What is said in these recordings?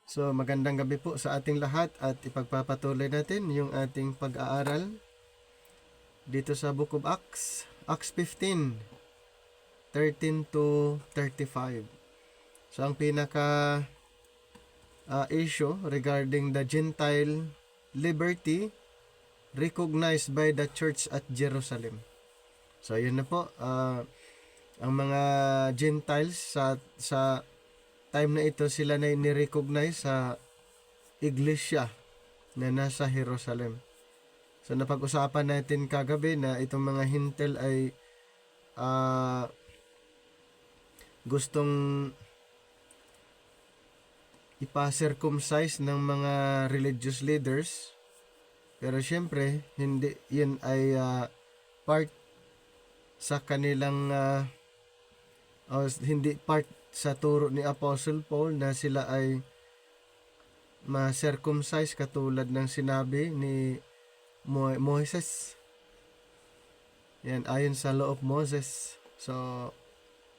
So magandang gabi po sa ating lahat at ipagpapatuloy natin yung ating pag-aaral dito sa Book of Acts, Acts 15, 13 to 35. So ang pinaka issue regarding the Gentile liberty recognized by the church at Jerusalem. So yun na po, ang mga Gentiles sa time na ito, sila na ni-recognize sa iglesia na nasa Jerusalem. So napag-usapan natin kagabi na itong mga hintel ay gustong ipa-circumcise ng mga religious leaders. Pero syempre, hindi yun ay part sa kanilang hindi part sa turo ni Apostle Paul na sila ay ma-circumcise katulad ng sinabi ni Moses. Yan, ayon sa Law of Moses. So,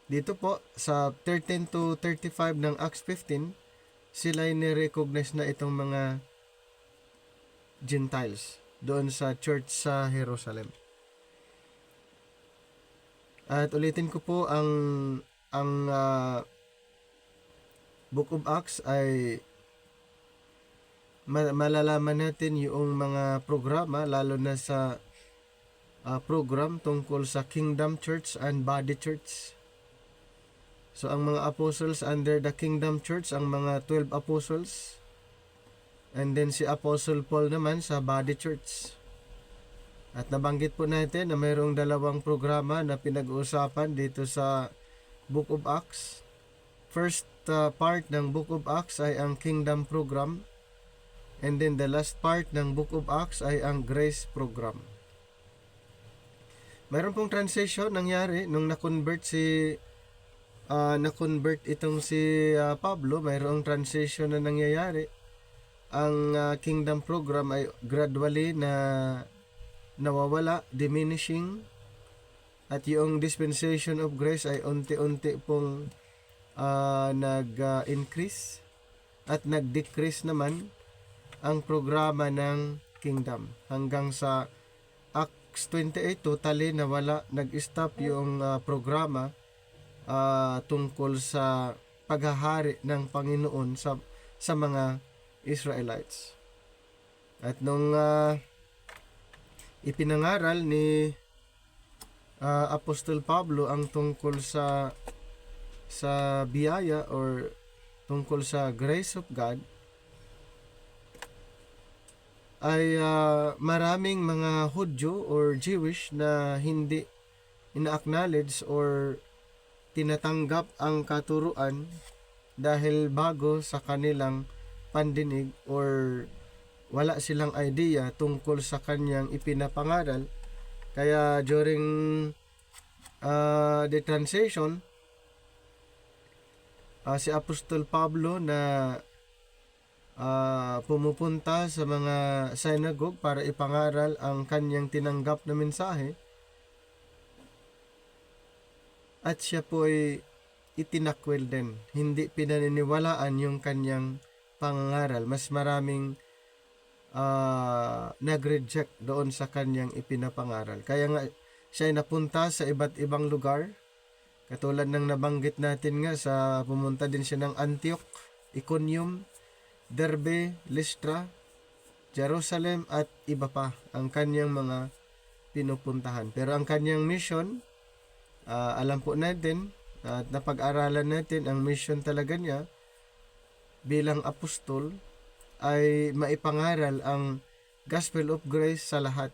dito po, sa 13 to 35 ng Acts 15, sila ay ni-recognize na itong mga Gentiles doon sa church sa Jerusalem. At ulitin ko po, ang Book of Acts ay malalaman natin yung mga programa, lalo na sa program tungkol sa Kingdom Church and Body Church. So ang mga apostles under the Kingdom Church, ang mga 12 apostles, and then si Apostle Paul naman sa Body Church. At nabanggit po natin na mayroong dalawang programa na pinag-uusapan dito sa Book of Acts. First part ng Book of Acts ay ang Kingdom Program, and then the last part ng Book of Acts ay ang Grace Program. Mayroon pong transition nangyari nung na-convert itong si Pablo. Mayroong transition na nangyayari. Ang Kingdom Program ay gradually na nawawala, diminishing, at yung dispensation of grace ay unti-unti pong nag-increase at nag-decrease naman ang programa ng kingdom hanggang sa Acts 28 totally nawala, nag-stop yung programa tungkol sa paghahari ng Panginoon sa mga Israelites. At nung ipinangaral ni Apostol Pablo ang tungkol sa biyaya or tungkol sa grace of God, ay maraming mga Hudyo or Jewish na hindi ina-acknowledge or tinatanggap ang katuruan dahil bago sa kanilang pandinig or wala silang idea tungkol sa kanyang ipinapangaral. Kaya during the transition, si Apostol Pablo na pumupunta sa mga synagogue para ipangaral ang kanyang tinanggap na mensahe, at siya po ay itinakwil din. Hindi pinaniniwalaan yung kanyang pangangaral. Mas maraming nag-reject doon sa kanyang ipinapangaral. Kaya nga siya ay napunta sa iba't ibang lugar. Katulad ng nabanggit natin nga, sa pumunta din siya ng Antioch, Iconium, Derbe, Lystra, Jerusalem at iba pa ang kanyang mga pinupuntahan. Pero ang kanyang mission, alam po natin at napag-aralan natin, ang mission talaga niya bilang apostol ay maipangaral ang gospel of grace sa lahat,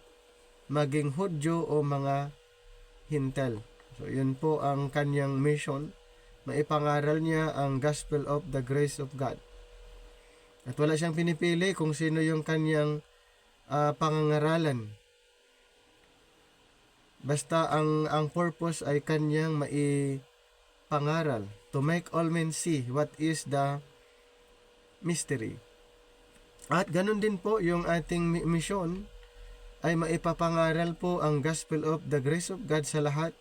maging Hudyo o mga Hintel. So yun po ang kanyang mission, maipangaral niya ang gospel of the grace of God. At wala siyang pinipili kung sino yung kanyang pangangaralan. Basta ang purpose ay kanyang maipangaral, to make all men see what is the mystery. At ganun din po yung ating mission, ay maipapangaral po ang gospel of the grace of God sa lahat.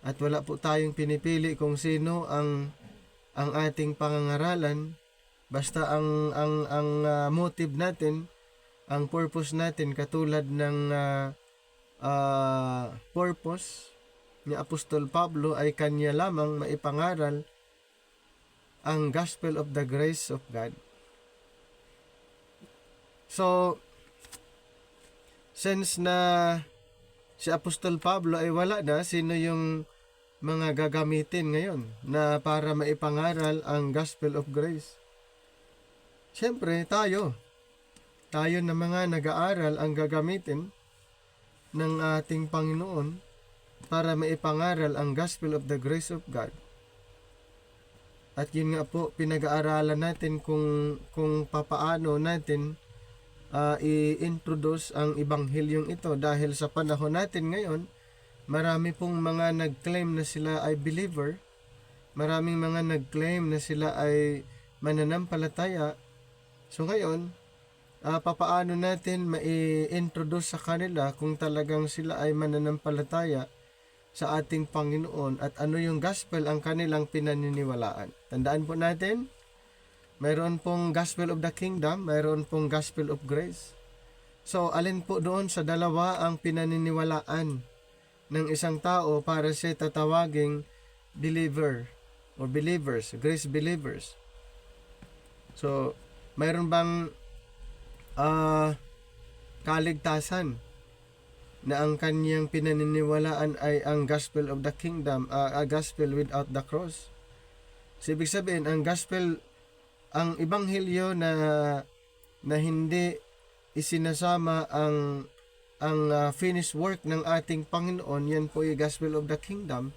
At wala po tayong pinipili kung sino ang ating pangangaralan, Basta ang motive natin, ang purpose natin katulad ng purpose ni Apostol Pablo ay kanya lamang maipangaral ang gospel of the grace of God. So, since na si Apostol Pablo ay wala na, sino yung mga gagamitin ngayon na para maipangaral ang gospel of grace? Siyempre, tayo. Tayo na mga nag-aaral ang gagamitin ng ating Panginoon para maipangaral ang gospel of the grace of God. At yun nga po, pinag-aaralan natin kung papaano natin i-introduce ang ebanghelyong ito dahil sa panahon natin ngayon, marami pong mga nag-claim na sila ay believer, maraming mga nag-claim na sila ay mananampalataya. So ngayon, papaano natin mai-introduce sa kanila kung talagang sila ay mananampalataya sa ating Panginoon at ano yung gospel ang kanilang pinaniniwalaan. Tandaan po natin, mayroon pong gospel of the kingdom, mayroon pong gospel of grace. So, alin po doon sa dalawa ang pinaniniwalaan ng isang tao para siya tatawaging believer or believers, grace believers? So, mayroon bang kaligtasan na ang kanyang pinaniniwalaan ay ang gospel of the kingdom, a gospel without the cross? So, ibig sabihin, ang gospel, ang ebanghelyo na hindi isinasama ang finished work ng ating Panginoon, yan po ay gospel of the kingdom.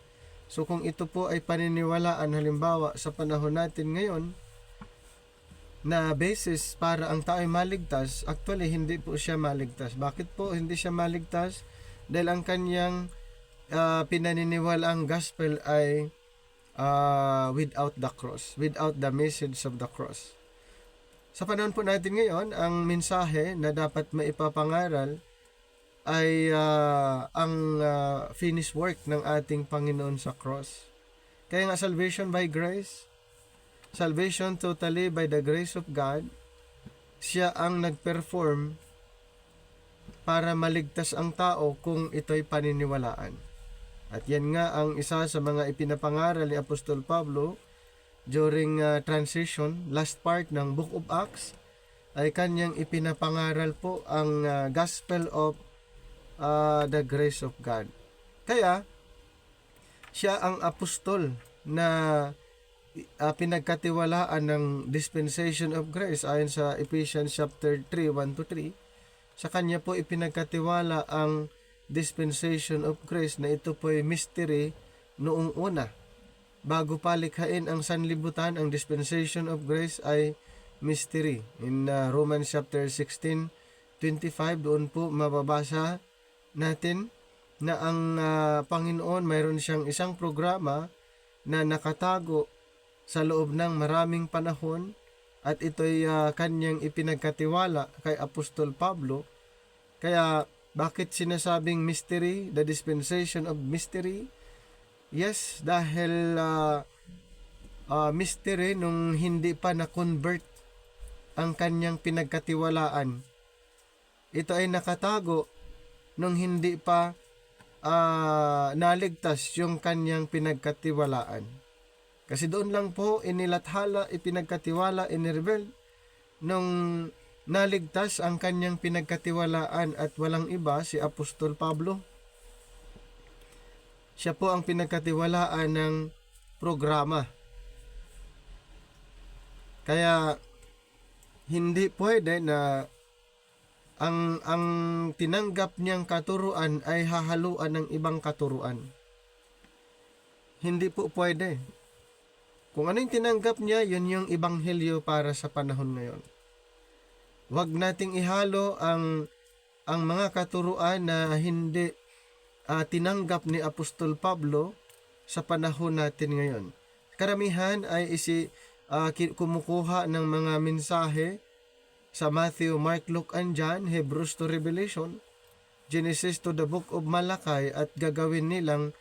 So, kung ito po ay paniniwalaan, halimbawa sa panahon natin ngayon, na basis para ang tao ay maligtas, actually hindi po siya maligtas. Bakit po hindi siya maligtas? Dahil ang kanyang pinaniniwalaang gospel ay without the cross, without the message of the cross. Sa panahon po natin ngayon, ang mensahe na dapat maipapangaral ay ang finished work ng ating Panginoon sa cross. Kaya nga salvation by grace, salvation totally by the grace of God, siya ang nag-perform para maligtas ang tao kung ito'y paniniwalaan. At yan nga ang isa sa mga ipinapangaral ni Apostol Pablo during transition, last part ng Book of Acts, ay kanyang ipinapangaral po ang gospel of the grace of God. Kaya, siya ang apostol na pinagkatiwalaan ng dispensation of grace ayon sa Ephesians chapter 3, 1-3. Sa kanya po ipinagkatiwala ang dispensation of grace na ito po ay mystery noong una. Bago palikhain ang sanlibutan, ang dispensation of grace ay mystery. In Romans chapter 16:25, doon po mababasa natin na ang Panginoon mayroon siyang isang programa na nakatago sa loob ng maraming panahon at ito'y kanyang ipinagkatiwala kay Apostol Pablo. Kaya bakit sinasabing mystery, the dispensation of mystery? Yes, dahil mystery nung hindi pa na-convert ang kanyang pinagkatiwalaan. Ito ay nakatago nung hindi pa naligtas yung kanyang pinagkatiwalaan. Kasi doon lang po inilathala, ipinagkatiwala, inireveal nung naligtas ang kanyang pinagkatiwalaan at walang iba si Apostol Pablo. Siya po ang pinagkatiwalaan ng programa. Kaya hindi pwede na ang tinanggap niyang katuruan ay hahaluan ng ibang katuruan. Hindi po pwede. Kung ano yung tinanggap niya, yun yung ebanghelyo para sa panahon ngayon. Huwag nating ihalo ang mga katuruan na hindi tinanggap ni Apostol Pablo sa panahon natin ngayon. Karamihan ay kumukuha ng mga mensahe sa Matthew, Mark, Luke, and John, Hebrews to Revelation, Genesis to the Book of Malachi, at gagawin nilang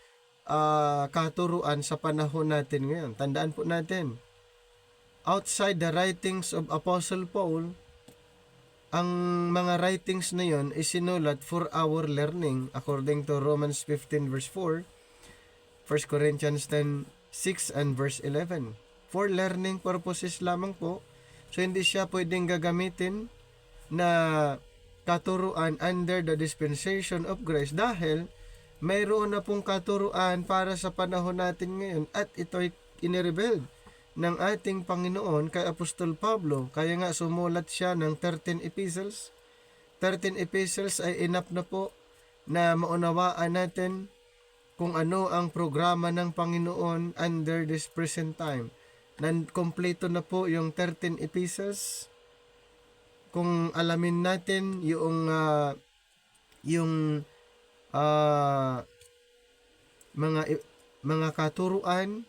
katuruan sa panahon natin ngayon. Tandaan po natin, outside the writings of Apostle Paul, ang mga writings na yon is sinulat for our learning according to Romans 15 verse 4, 1 Corinthians 10:6 and verse 11. For learning purposes lamang po. So hindi siya pwedeng gagamitin na katuruan under the dispensation of grace dahil mayroon na pong katuruan para sa panahon natin ngayon at ito'y inirevealed ng ating Panginoon kay Apostol Pablo. Kaya nga sumulat siya ng 13 epistles. 13 epistles ay enough na po na maunawaan natin kung ano ang programa ng Panginoon under this present time. Kompleto na po yung 13 epistles. Kung alamin natin yung mga katuruan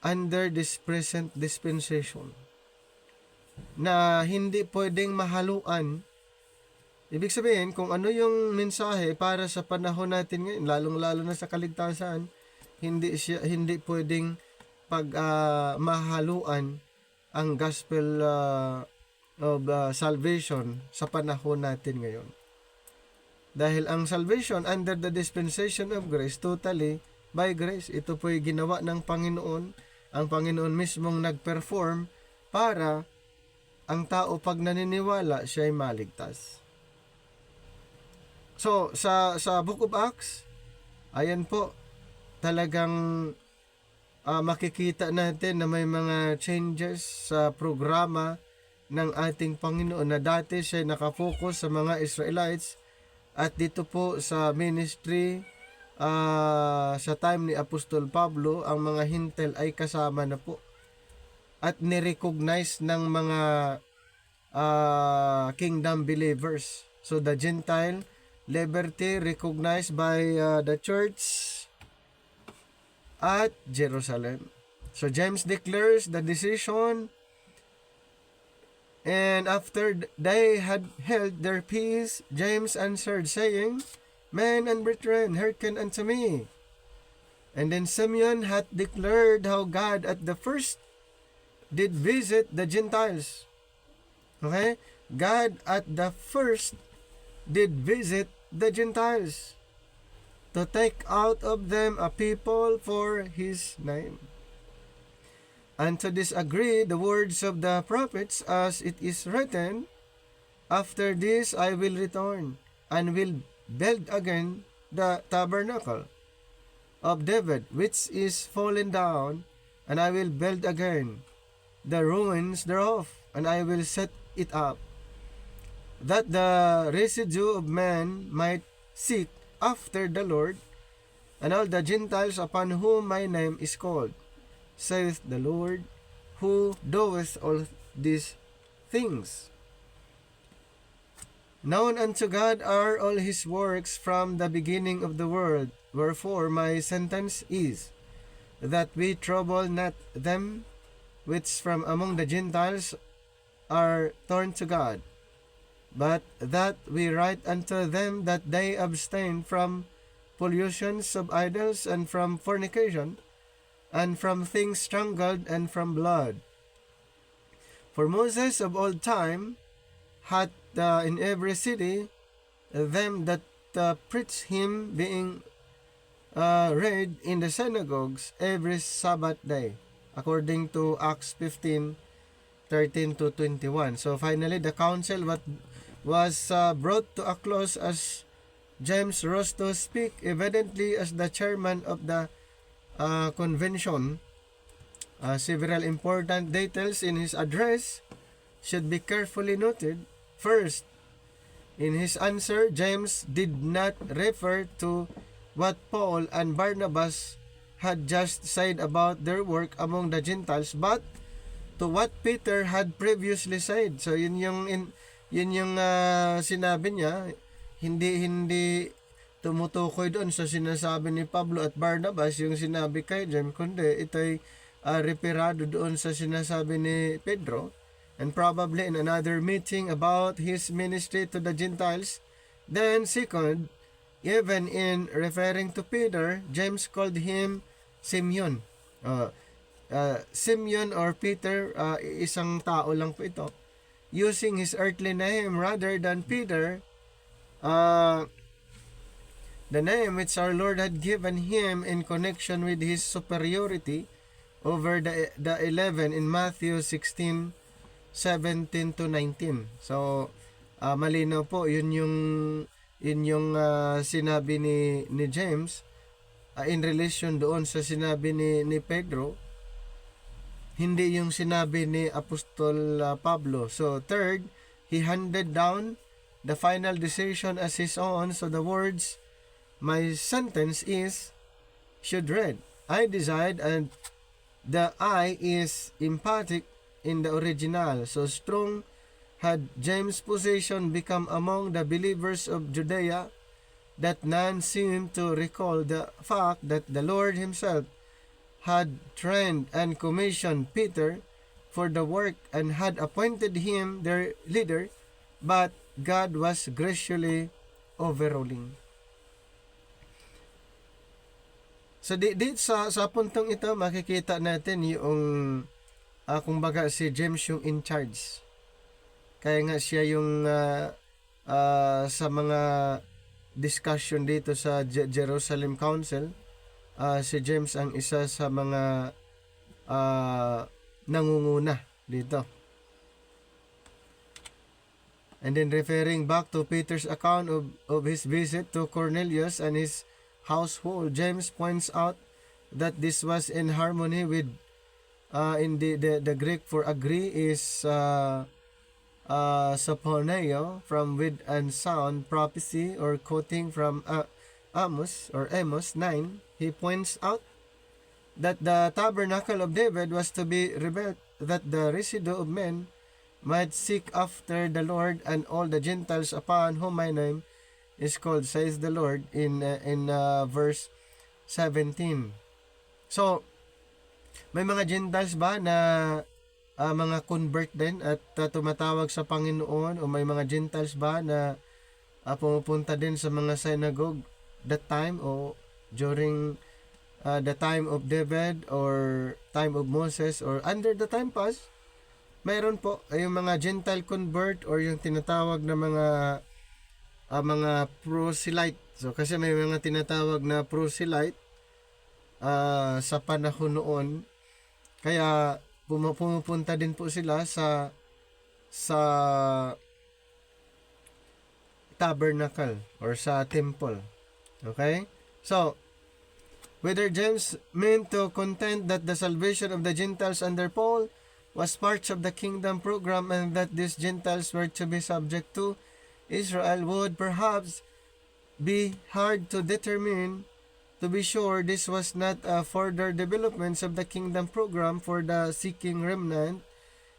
under this present dispensation na hindi pwedeng mahaluan. Ibig sabihin, kung ano yung mensahe para sa panahon natin ngayon, lalong-lalo na sa kaligtasan, hindi pwedeng mahaluan ang gospel of salvation sa panahon natin ngayon. Dahil ang salvation under the dispensation of grace, totally by grace. Ito po'y ginawa ng Panginoon. Ang Panginoon mismong nag-perform para ang tao pag naniniwala siya ay maligtas. So, sa Book of Acts, ayan po, talagang makikita natin na may mga changes sa programa ng ating Panginoon na dati siya nakafocus sa mga Israelites at dito po sa ministry sa time ni Apostol Pablo, ang mga hintel ay kasama na po at nirecognize ng mga kingdom believers. So the Gentile liberty recognized by the church at Jerusalem. So James declares the decision, and after they had held their peace, James answered, saying, Men and brethren, hearken unto me. And then Simeon hath declared how God at the first did visit the Gentiles. Okay? God at the first did visit the Gentiles to take out of them a people for his name. And to this agree the words of the prophets, as it is written, After this I will return, and will build again the tabernacle of David, which is fallen down, and I will build again the ruins thereof, and I will set it up, that the residue of man might seek after the Lord, and all the Gentiles upon whom my name is called, saith the Lord, who doeth all these things. Known unto God are all his works from the beginning of the world, wherefore my sentence is, that we trouble not them which from among the Gentiles are turned to God, but that we write unto them that they abstain from pollutions of idols, and from fornication, and from things strangled, and from blood. For Moses of old time hath in every city them that preach him, being read in the synagogues every Sabbath day, according to Acts 15:13-21. So finally, the council was brought to a close as James rose to speak, evidently as the chairman of the convention. Several important details in his address should be carefully noted. First, in his answer, James did not refer to what Paul and Barnabas had just said about their work among the Gentiles, but to what Peter had previously said. So yun yung sinabi niya, hindi tumutukoy doon sa sinasabi ni Pablo at Barnabas yung sinabi kay James, kundi ito'y referado doon sa sinasabi ni Pedro. And probably in another meeting about his ministry to the Gentiles. Then second, even in referring to Peter, James called him Simeon. Simeon or Peter, isang tao lang po ito, using his earthly name rather than Peter, uh, the name which our Lord had given him in connection with his superiority over the 11 in Matthew 16:17 to 19. So, malinaw po, yun yung sinabi ni James in relation doon sa sinabi ni Pedro, hindi yung sinabi ni Apostol Pablo. So, third, he handed down the final decision as his own. So, the words, my sentence is, should read, I decide, and the I is emphatic in the original. So, strong had James' position become among the believers of Judea that none seemed to recall the fact that the Lord himself had trained and commissioned Peter for the work and had appointed him their leader, but God was graciously overruling. So sa puntong ito makikita natin yung kumbaga si James yung in charge. Kaya nga siya yung sa mga discussion dito sa Jerusalem Council, si James ang isa sa mga nangunguna dito. And then referring back to Peter's account of his visit to Cornelius and his household, James points out that this was in harmony with in the Greek for agree is saponeo, from with and sound prophecy, or quoting from Amos 9. He points out that the tabernacle of David was to be rebuilt, that the residue of men might seek after the Lord, and all the Gentiles upon whom my name is called, says the Lord, in verse 17. So, may mga Gentiles ba na mga convert din at tumatawag sa Panginoon, o may mga Gentiles ba na pumupunta din sa mga synagogue that time, o during the time of David or time of Moses or under the time past? Mayroon po yung mga Gentile convert or yung tinatawag na mga proselyte. So kasi may mga tinatawag na proselyte sa panahon noon. Kaya pumupunta din po sila sa tabernacle or sa temple. Okay? So, whether James meant to contend that the salvation of the Gentiles under Paul was part of the kingdom program and that these Gentiles were to be subject to Israel would perhaps be hard to determine. To be sure, this was not a further developments of the kingdom program for the seeking remnant,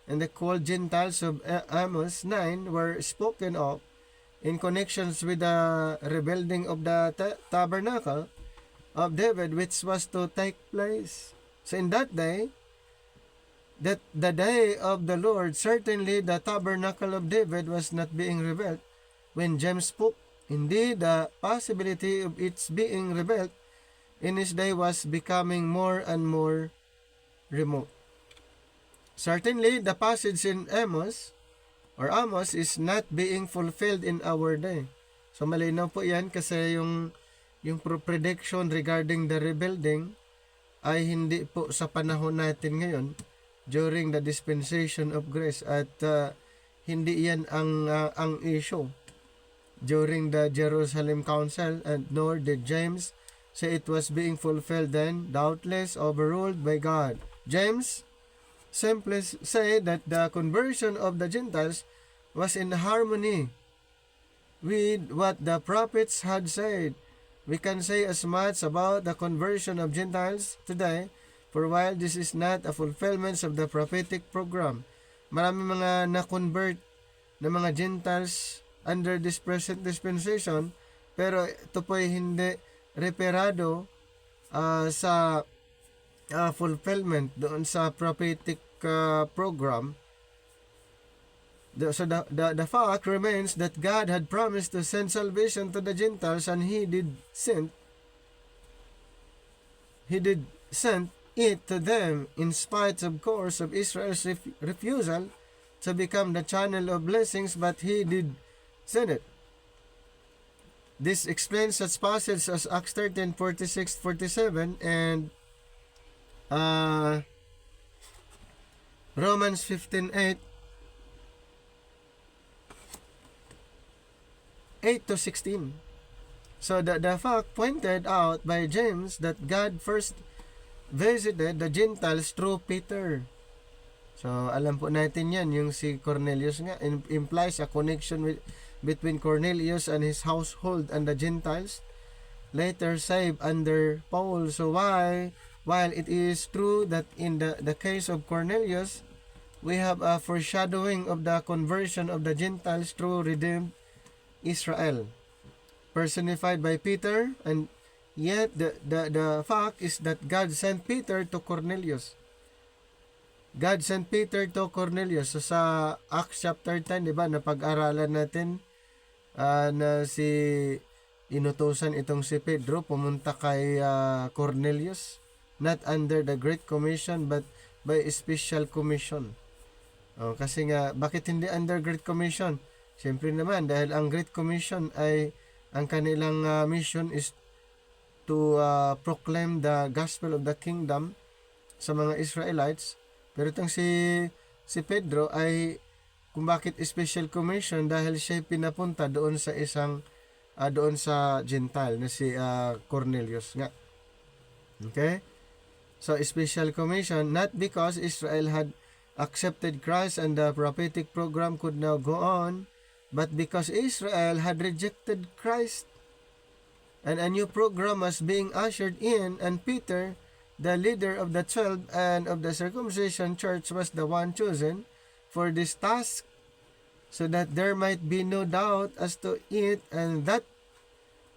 and the called Gentiles of Amos 9 were spoken of in connections with the rebuilding of the tabernacle of David, which was to take place. So in that day, that the day of the Lord, certainly the tabernacle of David was not being rebuilt when James spoke. Indeed, the possibility of its being rebuilt in his day was becoming more and more remote. Certainly, the passage in Amos is not being fulfilled in our day. So malinaw po yan kasi yung prediction regarding the rebuilding ay hindi po sa panahon natin ngayon during the dispensation of grace, at hindi yan ang issue during the Jerusalem Council, and nor did James say it was being fulfilled then, doubtless overruled by God. James simply said that the conversion of the Gentiles was in harmony with what the prophets had said. We can say as much about the conversion of Gentiles today, for while this is not a fulfillment of the prophetic program, marami mga na-convert na mga Gentiles under this present dispensation, pero ito po ay hindi reperado sa fulfillment doon sa prophetic program. So the fact remains that God had promised to send salvation to the Gentiles, and He did send it to them in spite, of course, of Israel's refusal to become the channel of blessings, but he did send it. This explains such passages as Acts 13, 46, 47 and Romans 15, 8, 8 to 16. So the fact pointed out by James that God first visited the Gentiles through Peter. So alam po natin yan, yung si Cornelius nga implies a connection between Cornelius and his household and the Gentiles later saved under Paul. So while it is true that in the case of Cornelius we have a foreshadowing of the conversion of the Gentiles through redeemed Israel personified by Peter, and yet the fact is that God sent Peter to Cornelius. God sent Peter to Cornelius. So sa Acts chapter 10, di ba, napag-aralan natin na si inutusan itong si Pedro pumunta kay Cornelius, not under the Great Commission but by a special commission. Kasi nga, bakit hindi under Great Commission? Siyempre naman, dahil ang Great Commission ay ang kanilang mission is to proclaim the gospel of the kingdom sa mga Israelites. Pero itong si Pedro ay kung bakit special commission, dahil siya pinapunta doon sa isang doon sa Gentile na si Cornelius nga. Okay? So special commission, not because Israel had accepted Christ and the prophetic program could now go on, but because Israel had rejected Christ and a new program was being ushered in, and Peter, the leader of the 12 and of the circumcision church, was the one chosen for this task, so that there might be no doubt as to it, and that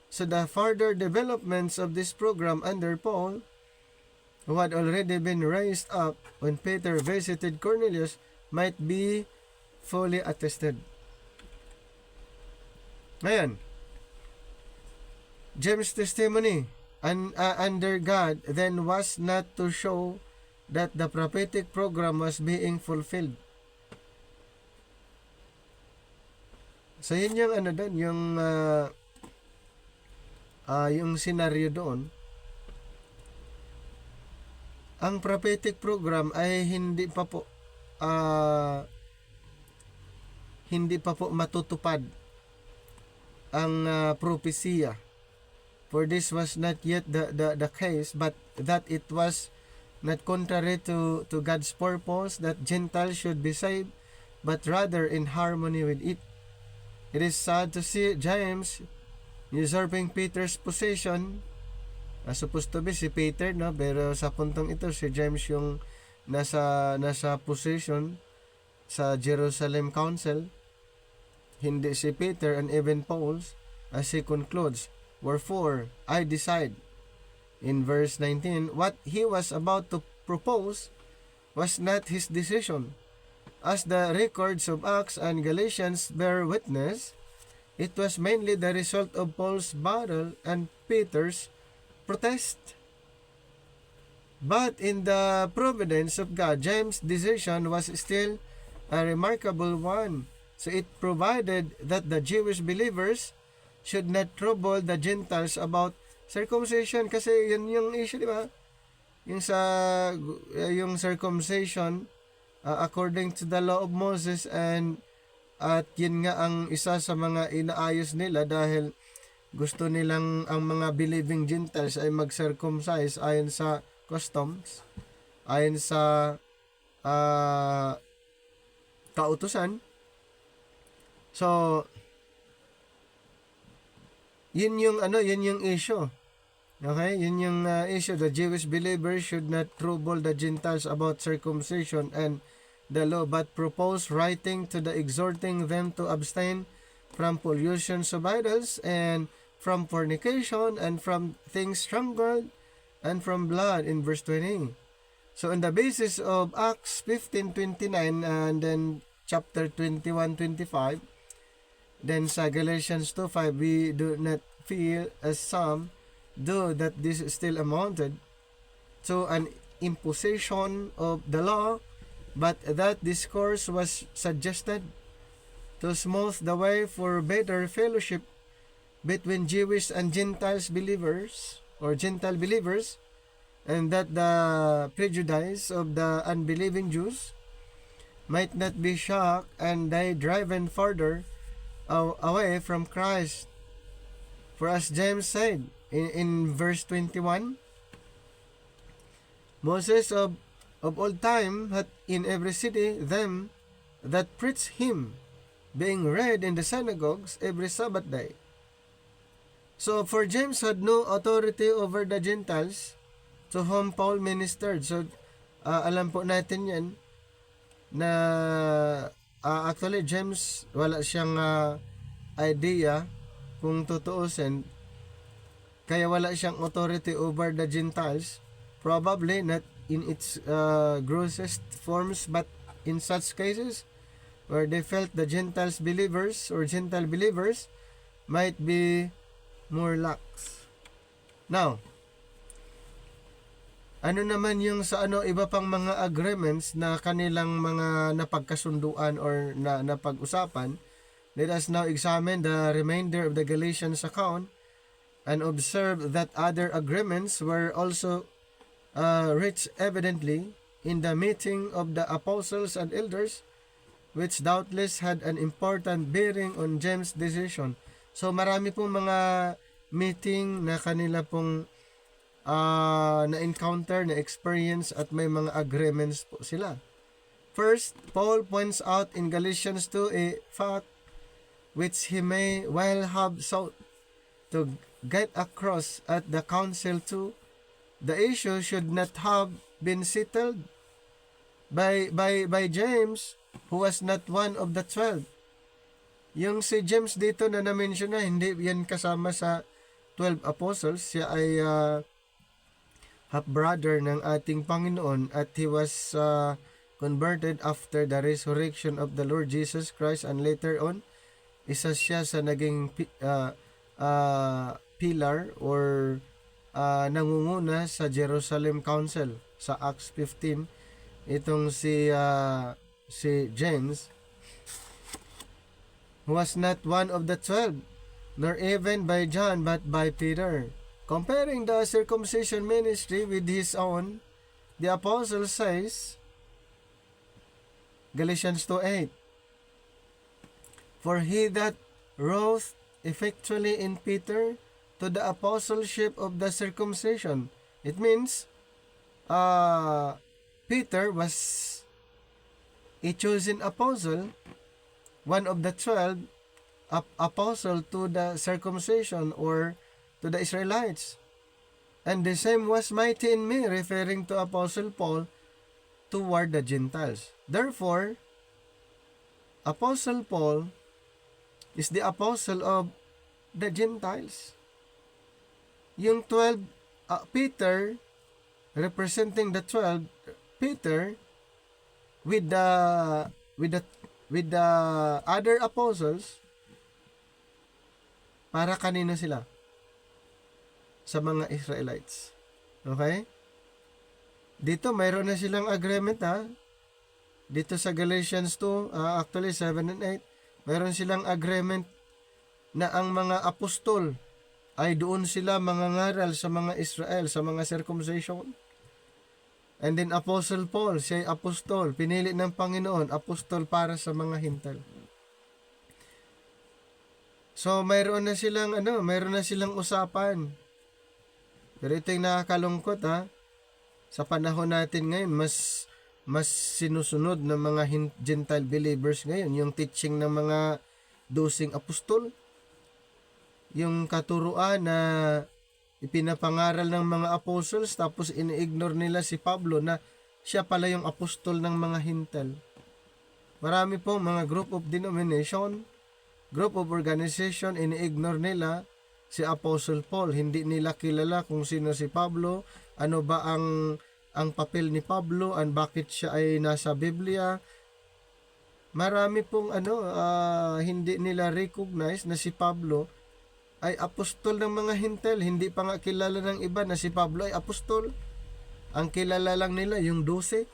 so the further developments of this program under Paul, who had already been raised up when Peter visited Cornelius, might be fully attested. Ngayon, James' testimony under God then was not to show that the prophetic program was being fulfilled. So yun yung ano doon, yung scenario doon. Ang prophetic program ay hindi pa po matutupad ang propesya. For this was not yet the case, but that it was not contrary to God's purpose that Gentiles should be saved, but rather in harmony with it. It is sad to see James usurping Peter's position. Supposed to be si Peter, no? Pero sa puntong ito, si James yung nasa position sa Jerusalem Council, hindi si Peter, and even Paul, as he concludes, "Wherefore I decide," in verse 19, what he was about to propose was not his decision. As the records of Acts and Galatians bear witness, it was mainly the result of Paul's battle and Peter's protest. But in the providence of God, James' decision was still a remarkable one. So it provided that the Jewish believers should not trouble the Gentiles about circumcision. Kasi yun yung issue, di ba? Yung circumcision according to the law of Moses, at yun nga ang isa sa mga inaayos nila dahil gusto nilang ang mga believing Gentiles ay mag-circumcise ayon sa customs, ayon sa kautusan. So yun yung issue. Okay? Yun yung issue. The Jewish believers should not trouble the Gentiles about circumcision and the law, but propose writing to the exhorting them to abstain from pollutions of idols, and from fornication, and from things strangled, and from blood, in verse 20. So on the basis of Acts 15:29 and then chapter 21:25, then sa Galatians 2:5, we do not feel as some do that this still amounted to an imposition of the law, but that discourse was suggested to smooth the way for better fellowship between Jewish and Gentiles believers or Gentile believers, and that the prejudice of the unbelieving Jews might not be shocked and they driven further away from Christ. For as James said in verse 21, Moses of old time had in every city them that preach him, being read in the synagogues every Sabbath day. So for James had no authority over the Gentiles to whom Paul ministered. So alam po natin yan na actually James wala siyang idea kung tutuusin, kaya wala siyang authority over the Gentiles, probably not in its grossest forms, but in such cases where they felt the Gentiles believers or Gentile believers might be more lax. Now, ano naman yung sa iba pang mga agreements na kanilang mga napagkasunduan or napag-usapan? Let us now examine the remainder of the Galatians account and observe that other agreements were also reached evidently in the meeting of the apostles and elders, which doubtless had an important bearing on James' decision. So marami pong mga meeting na kanila pong na-encounter, na-experience at may mga agreements po sila. First, Paul points out in Galatians 2 a fact which he may well have sought to get across at the council too. The issue should not have been settled by James, who was not one of the 12. Yung si James dito na na-mention na, hindi yan kasama sa 12 apostles. Siya ay half-brother ng ating Panginoon at he was converted after the resurrection of the Lord Jesus Christ, and later on, isa siya sa naging pillar or nangunguna sa Jerusalem Council sa Acts 15. Itong si James was not one of the 12, nor even by John, but by Peter. Comparing the circumcision ministry with his own, the apostle says, Galatians 2:8, for he that wrought effectually in Peter to the apostleship of the circumcision. It means, Peter was a chosen apostle, one of the 12 apostle to the circumcision or to the Israelites. And the same was mighty in me, referring to Apostle Paul toward the Gentiles. Therefore, Apostle Paul is the apostle of the Gentiles. Yung 12, Peter, representing the 12, Peter, with the other apostles, para kanino sila? Sa mga Israelites. Okay? Dito, mayroon na silang agreement, Dito sa Galatians 2, actually 7 and 8, mayroon silang agreement na ang mga apostol ay doon sila mangangaral sa mga Israel, sa mga circumcision. And then Apostle Paul, siya ay apostol, pinili ng Panginoon, apostol para sa mga hintal. So mayroon na silang usapan. Pero ito yung nakakalungkot, sa panahon natin ngayon, mas sinusunod ng mga Gentile believers ngayon yung teaching ng mga dosing apostol, yung katuruan na ipinapangaral ng mga apostles, tapos ini-ignore nila si Pablo na siya pala yung apostol ng mga hintal. Marami pong mga group of denomination, group of organization, ini-ignore nila si Apostle Paul. Hindi nila kilala kung sino si Pablo, ano ba ang papel ni Pablo, and bakit siya ay nasa Biblia. Marami pong hindi nila recognize na si Pablo ay apostol ng mga hintel. Hindi pa nga kilala ng iba na si Pablo ay apostol. Ang kilala lang nila yung 12.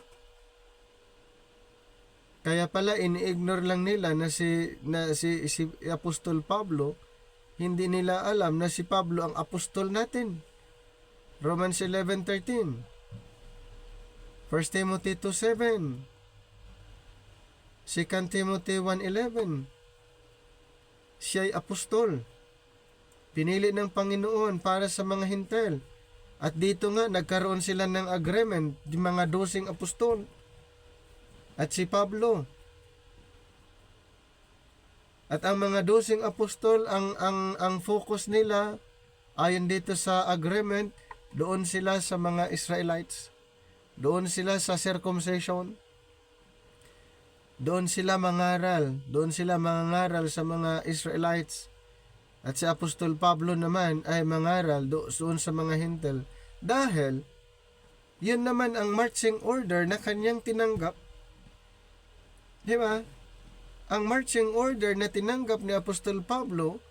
Kaya pala ini-ignore lang nila na si Apostol Pablo, hindi nila alam na si Pablo ang apostol natin. Romans 11:13, 1 Timothy 2:7, 2 Timothy 1:11. Siya'y apostol, pinili ng Panginoon para sa mga hintel. At dito nga nagkaroon sila ng agreement, di mga 12 apostol. At si Pablo. At ang mga 12 apostol, ang focus nila, ayon dito sa agreement, doon sila sa mga Israelites. Doon sila sa circumcision. Doon sila mangaral. Doon sila mangaral sa mga Israelites. At si Apostol Pablo naman ay mangaral doon sa mga hintel. Dahil, yun naman ang marching order na kanyang tinanggap. Di ba? Ang marching order na tinanggap ni Apostol Pablo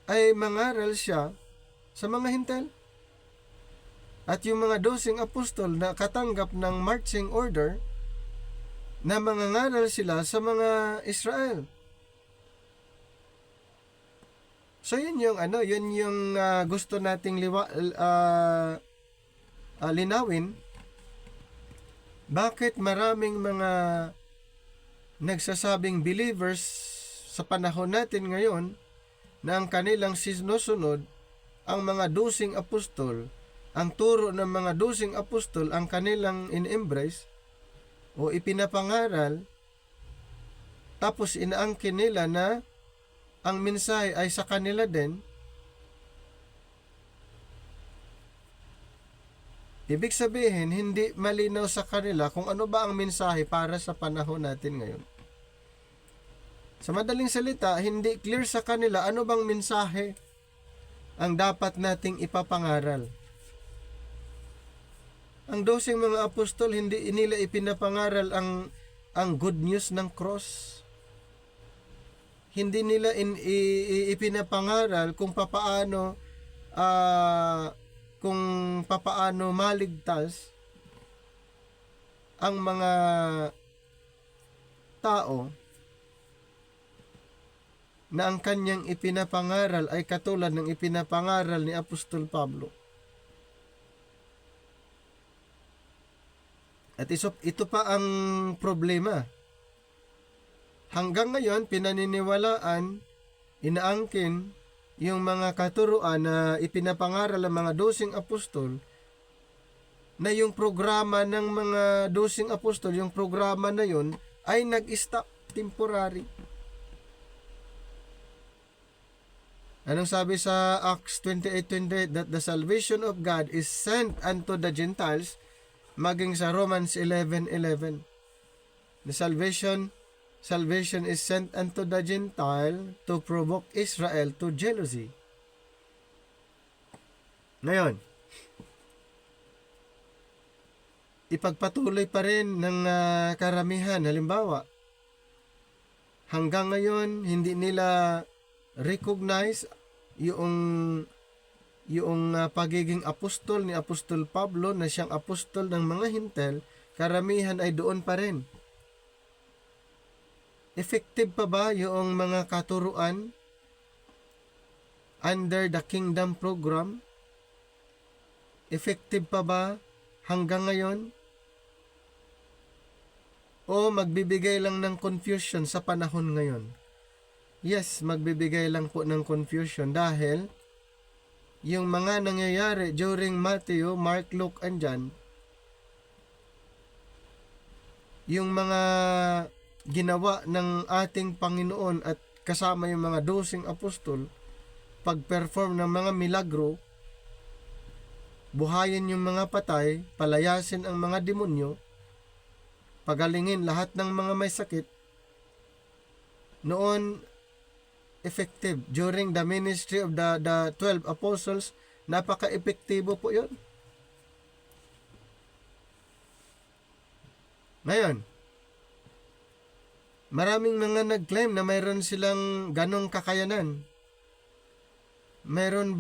ay mangaral siya sa mga hintel. At yung mga 12 apostol na katanggap ng marching order na mangangaral sila sa mga Israel. So yun yung gusto nating linawin. Bakit maraming mga nagsasabing believers sa panahon natin ngayon na ang kanilang sinusunod ang mga 12 apostol, ang turo ng mga 12 apostol ang kanilang in-embrace o ipinapangaral, tapos inaangkin nila na ang mensahe ay sa kanila din. Ibig sabihin, hindi malinaw sa kanila kung ano ba ang mensahe para sa panahon natin ngayon. Sa madaling salita, hindi clear sa kanila ano bang mensahe ang dapat nating ipapangaral. Ang 12 mga apostol, hindi nila ipinapangaral ang good news ng cross. Hindi nila ipinapangaral kung papaano maligtas ang mga tao na ang kanyang ipinapangaral ay katulad ng ipinapangaral ni Apostol Pablo. At ito pa ang problema. Hanggang ngayon, pinaniniwalaan, inaangkin yung mga katuruan na ipinapangaral ng mga 12 apostol, na yung programa ng mga 12 apostol, yung programa na yun ay nag-stop temporary. Anong sabi sa Acts 28:28? That the salvation of God is sent unto the Gentiles, maging sa Romans 11:11. The salvation is sent unto the Gentile to provoke Israel to jealousy. Ngayon, ipagpatuloy pa rin ng karamihan. Halimbawa, hanggang ngayon, hindi nila recognize yung pagiging apostol ni Apostol Pablo na siyang apostol ng mga hintel. Karamihan ay doon pa rin. Effective pa ba yung mga katuruan under the kingdom program? Effective pa ba hanggang ngayon? O magbibigay lang ng confusion sa panahon ngayon? Yes, magbibigay lang po ng confusion dahil yung mga nangyayari during Matthew, Mark, Luke, and John, yung mga ginawa ng ating Panginoon at kasama yung mga 12 apostol, pag-perform ng mga milagro, buhayin yung mga patay, palayasin ang mga demonyo, pagalingin lahat ng mga may sakit, noon effective. During the ministry of the 12 apostles, napaka-epektibo po yun. Ngayon, maraming mga nag-claim na mayroon silang ganong kakayanan. Mayroon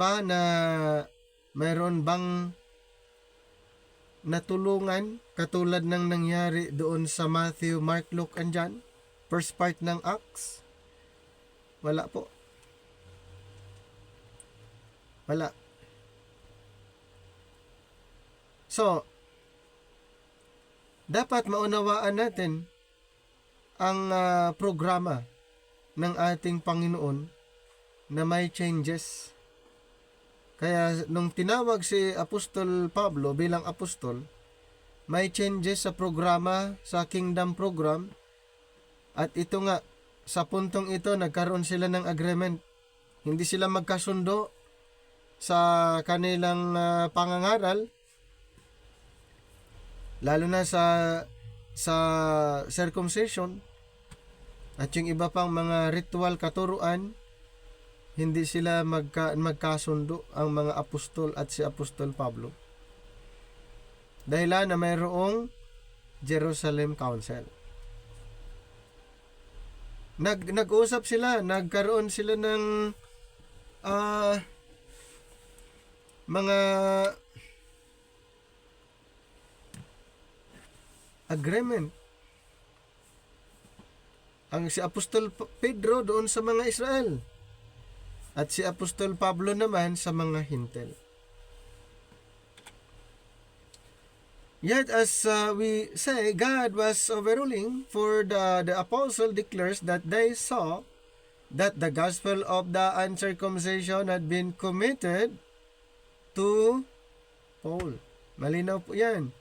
bang natulungan katulad ng nangyari doon sa Matthew, Mark, Luke, and John? First part ng Acts? Wala po. Wala. So, dapat maunawaan natin ang programa ng ating Panginoon na may changes. Kaya nung tinawag si Apostol Pablo bilang apostol, may changes sa programa, sa kingdom program. At ito nga, sa puntong ito, nagkaroon sila ng agreement. Hindi sila magkasundo sa kanilang pangangaral, lalo na sa circumcision at yung iba pang mga ritual katuruan. Hindi sila magkasundo ang mga apostol at si Apostol Pablo. Dahilan na mayroong Jerusalem Council. Nag-usap sila, nagkaroon sila ng mga agreement. Ang si Apostol Pedro doon sa mga Israel. At si Apostol Pablo naman sa mga Hintil. Yet as we say, God was overruling, for the apostle declares that they saw that the gospel of the uncircumcision had been committed to Paul. Malinaw po yan.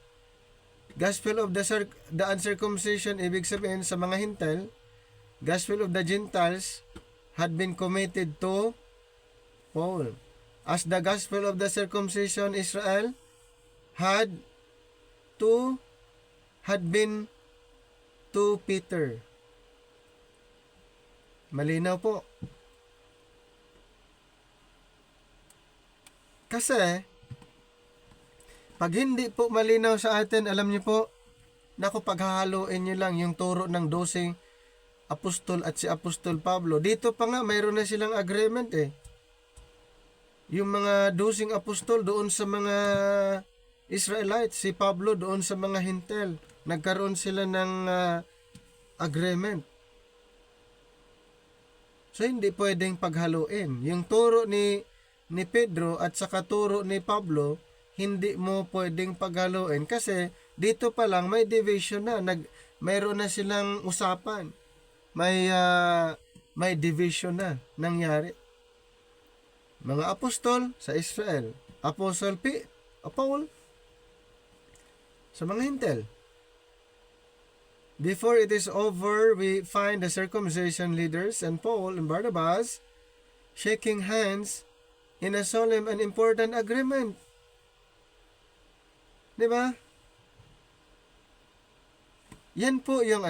Gospel of the uncircumcision, ibig sabihin sa mga Hintil, gospel of the Gentiles had been committed to Paul. As the gospel of the circumcision, Israel had been to Peter. Malinaw po. Kasi pag hindi po malinaw sa atin, alam niyo po, naku, paghahaluin niyo lang yung turo ng 12 apostol at si Apostol Pablo. Dito pa nga mayroon na silang agreement eh. Yung mga 12 apostol doon sa mga Israelites, si Pablo doon sa mga Hintil. Nagkaroon sila ng agreement. So hindi pwedeng paghaluin. Yung turo ni Pedro at saka turo ni Pablo, hindi mo pwedeng paghaluin kasi dito pa lang may division na. Mayroon na silang usapan. May division na nangyari. Mga apostol sa Israel, Apostle Paul sa mga Hintil. Before it is over, we find the circumcision leaders and Paul and Barnabas shaking hands in a solemn and important agreement. Di ba? Yan po yung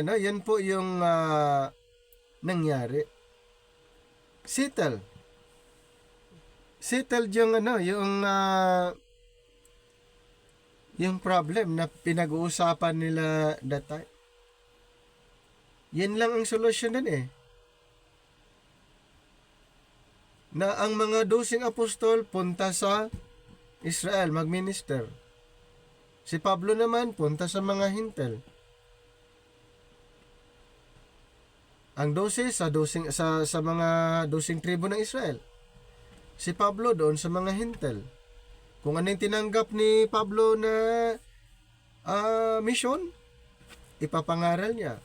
nangyari. Settled yung problem na pinag-uusapan nila that time. Yan lang ang solusyon nun eh. Na ang mga 12 apostol punta sa Israel magminister. Si Pablo naman punta sa mga Hintil. Ang 12 sa mga 12 tribo ng Israel. Si Pablo doon sa mga Hintil. Kung ano yung tinanggap ni Pablo na mission, ipapangaral niya.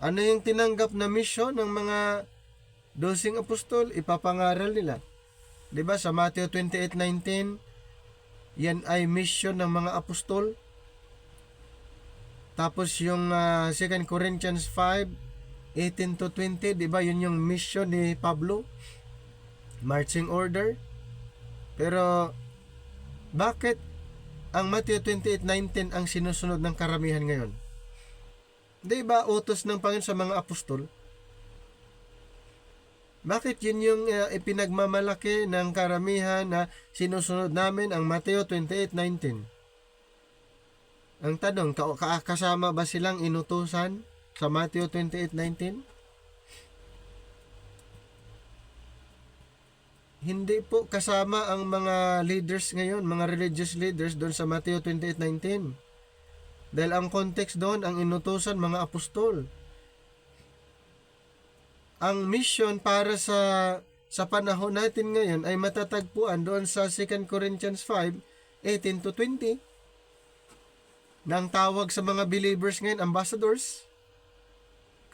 Ano yung tinanggap na mission ng mga 12 apostol, ipapangaral nila. 'Di ba sa Matthew 28:19, yan ay mission ng mga apostol. Tapos yung 2 Corinthians 5:18-20, 'di ba? Yun yung mission ni Pablo. Marching order. Pero bakit ang Matthew 28:19 ang sinusunod ng karamihan ngayon? Di ba utos ng Panginoon sa mga apostol? Bakit yun yung ipinagmamalaki ng karamihan na sinusunod namin ang Matthew 28:19? Ang tanong, kasama ba silang inutusan sa Matthew 28:19? Hindi po kasama ang mga leaders ngayon, mga religious leaders doon sa Matthew 28:19. Dahil ang context doon, ang inutusan mga apostol. Ang mission para sa panahon natin ngayon ay matatagpuan doon sa 2 Corinthians 5:18-20. Nang tawag sa mga believers ngayon, ambassadors,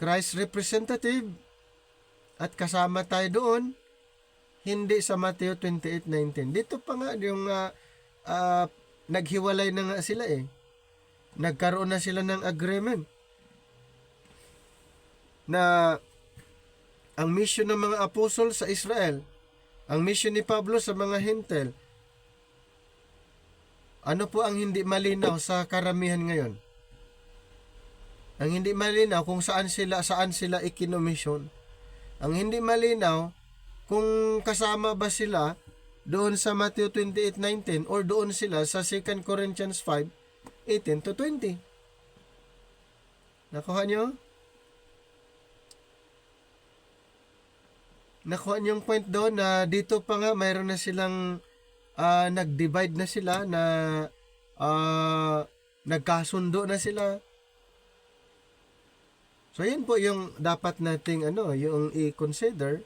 Christ representative, at kasama tayo doon, hindi sa Matthew 28:19. Dito pa nga yung naghiwalay na nga sila eh. Nagkaroon na sila ng agreement na ang mission ng mga apostol sa Israel, ang mission ni Pablo sa mga Hentel. Ano po ang hindi malinaw sa karamihan ngayon? Ang hindi malinaw kung saan sila ikinomisyon. Ang hindi malinaw kung kasama ba sila doon sa Matthew 28:19 or doon sila sa 2 Corinthians 5:18-20. Nakuha nyo? Nakuha nyo yung point doon na dito pa nga mayroon na silang nag-divide na sila, na nagkasundo na sila. So yan po yung dapat nating yung i-consider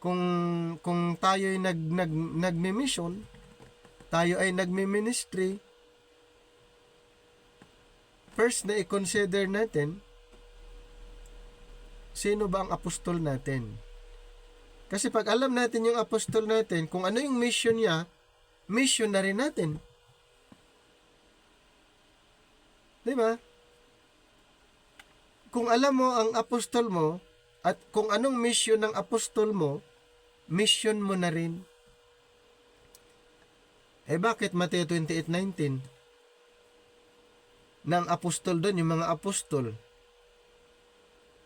kung tayo ay nagmi-mission, tayo ay nagmi-ministry. First na i-consider natin, sino ba ang apostol natin? Kasi pag alam natin yung apostol natin, kung ano yung mission niya, mission na rin natin. Diba? Kung alam mo ang apostol mo, at kung anong mission ng apostol mo, mission mo na rin. Bakit Mateo 28:19? Ng apostol doon, yung mga apostol.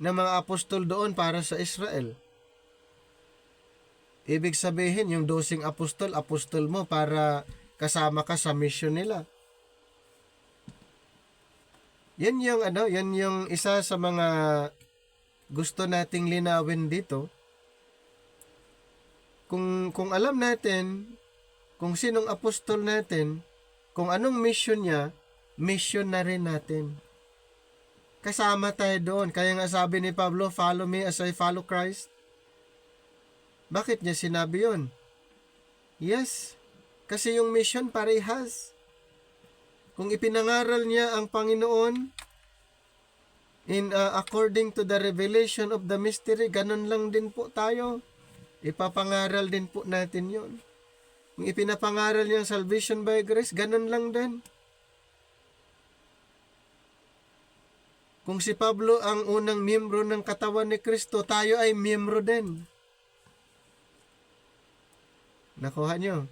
Na mga apostol doon para sa Israel. Ibig sabihin, yung 12 apostol mo para kasama ka sa mission nila. Yan yung isa sa mga gusto nating linawin dito. Kung alam natin kung sinong apostol natin, kung anong mission niya, mission na rin natin. Kasama tayo doon. Kaya nga sabi ni Pablo, follow me as I follow Christ. Bakit niya sinabi yun? Yes, kasi yung mission parehas. Kung ipinangaral niya ang Panginoon according to the revelation of the mystery, ganun lang din po tayo. Ipapangaral din po natin yon. Kung ipinapangaral niya ang salvation by grace, ganun lang din. Kung si Pablo ang unang miyembro ng katawan ni Kristo, tayo ay miyembro din. Nakuha nyo?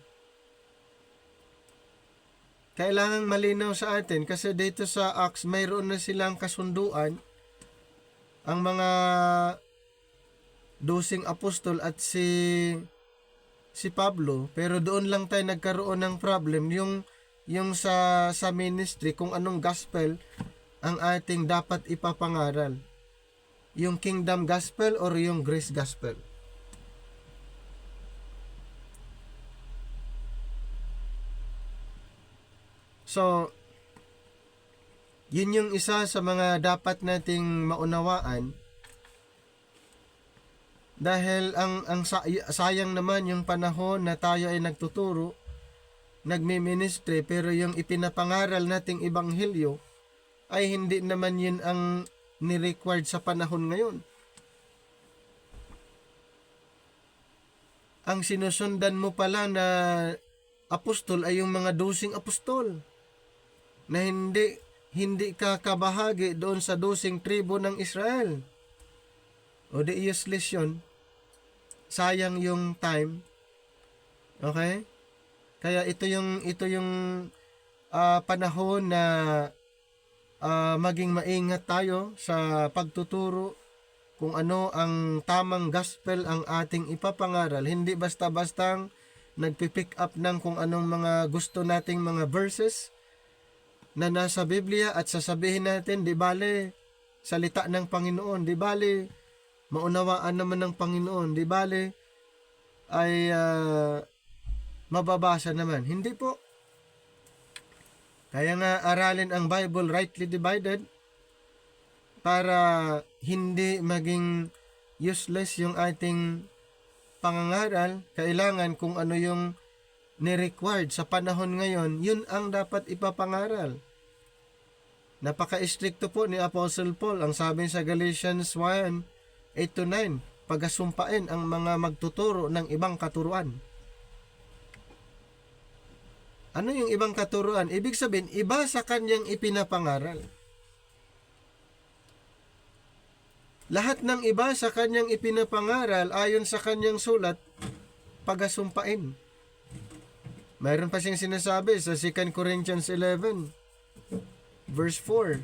Kailangan malinaw sa atin kasi dito sa Acts mayroon na silang kasunduan ang mga 12 apostol at si Pablo, pero doon lang tayo nagkaroon ng problem yung sa ministry, kung anong gospel ang ating dapat ipapangaral. Yung kingdom gospel or yung grace gospel. So, yun yung isa sa mga dapat nating maunawaan, dahil ang sayang naman yung panahon na tayo ay nagtuturo, nagmi-ministry, pero yung ipinapangaral nating ibanghilyo ay hindi naman yun ang ni-required sa panahon ngayon. Ang sinusundan mo pala na apostol ay yung mga 12 apostol na hindi ka kabahagi doon sa 12 tribo ng Israel. O di useless yun. Sayang yung time. Okay? Kaya ito yung panahon na maging maingat tayo sa pagtuturo kung ano ang tamang gospel ang ating ipapangaral. Hindi basta-bastang nagpipick up ng kung anong mga gusto nating mga verses na nasa Biblia at sasabihin natin, di bale, salita ng Panginoon, di bale, maunawaan naman ng Panginoon, di bale, ay mababasa naman. Hindi po. Kaya nga aralin ang Bible rightly divided para hindi maging useless yung ating pangangaral. Kailangan kung ano yung ni-required sa panahon ngayon, yun ang dapat ipapangaral. Napaka-istrikto po ni Apostle Paul. Ang sabi sa Galatians 1:8-9, pagasumpain ang mga magtuturo ng ibang katuruan. Ano yung ibang katuruan? Ibig sabihin, iba sa kanyang ipinapangaral. Lahat ng iba sa kanyang ipinapangaral ayon sa kanyang sulat, pagasumpain. Mayroon pa siyang sinasabi sa 2 Corinthians 11, verse 4.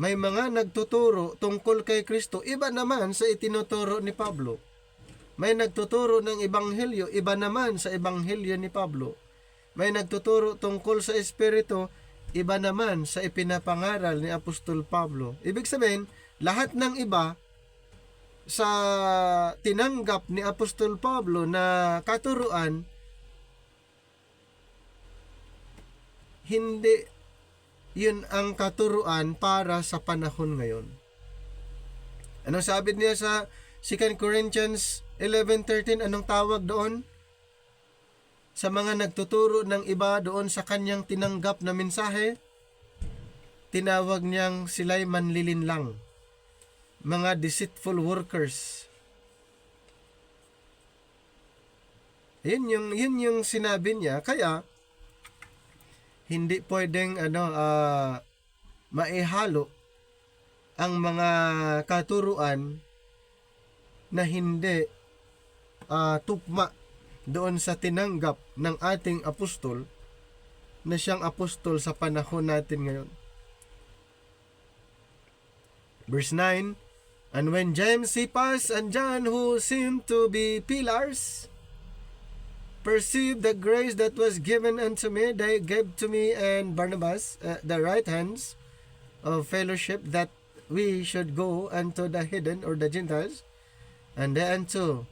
May mga nagtuturo tungkol kay Kristo, iba naman sa itinuturo ni Pablo. May nagtuturo ng ebanghelyo, iba naman sa ebanghelyo ni Pablo. May nagtuturo tungkol sa Espiritu, iba naman sa ipinapangaral ni Apostol Pablo. Ibig sabihin, lahat ng iba sa tinanggap ni Apostol Pablo na katuruan, hindi yun ang katuruan para sa panahon ngayon. Anong sabi niya sa 2 Corinthians 11:13, anong tawag doon? Sa mga nagtuturo ng iba doon sa kanyang tinanggap na mensahe, tinawag niyang sila'y manlilinlang, mga deceitful workers. Yun yung sinabi niya. Kaya hindi pwedeng maihalo ang mga katuruan na hindi tugma doon sa tinanggap ng ating apostol na siyang apostol sa panahon natin ngayon. Verse 9, and when James, Cephas, and John, who seemed to be pillars, perceived the grace that was given unto me, they gave to me and Barnabas the right hands of fellowship, that we should go unto the heathen or the Gentiles, and then unto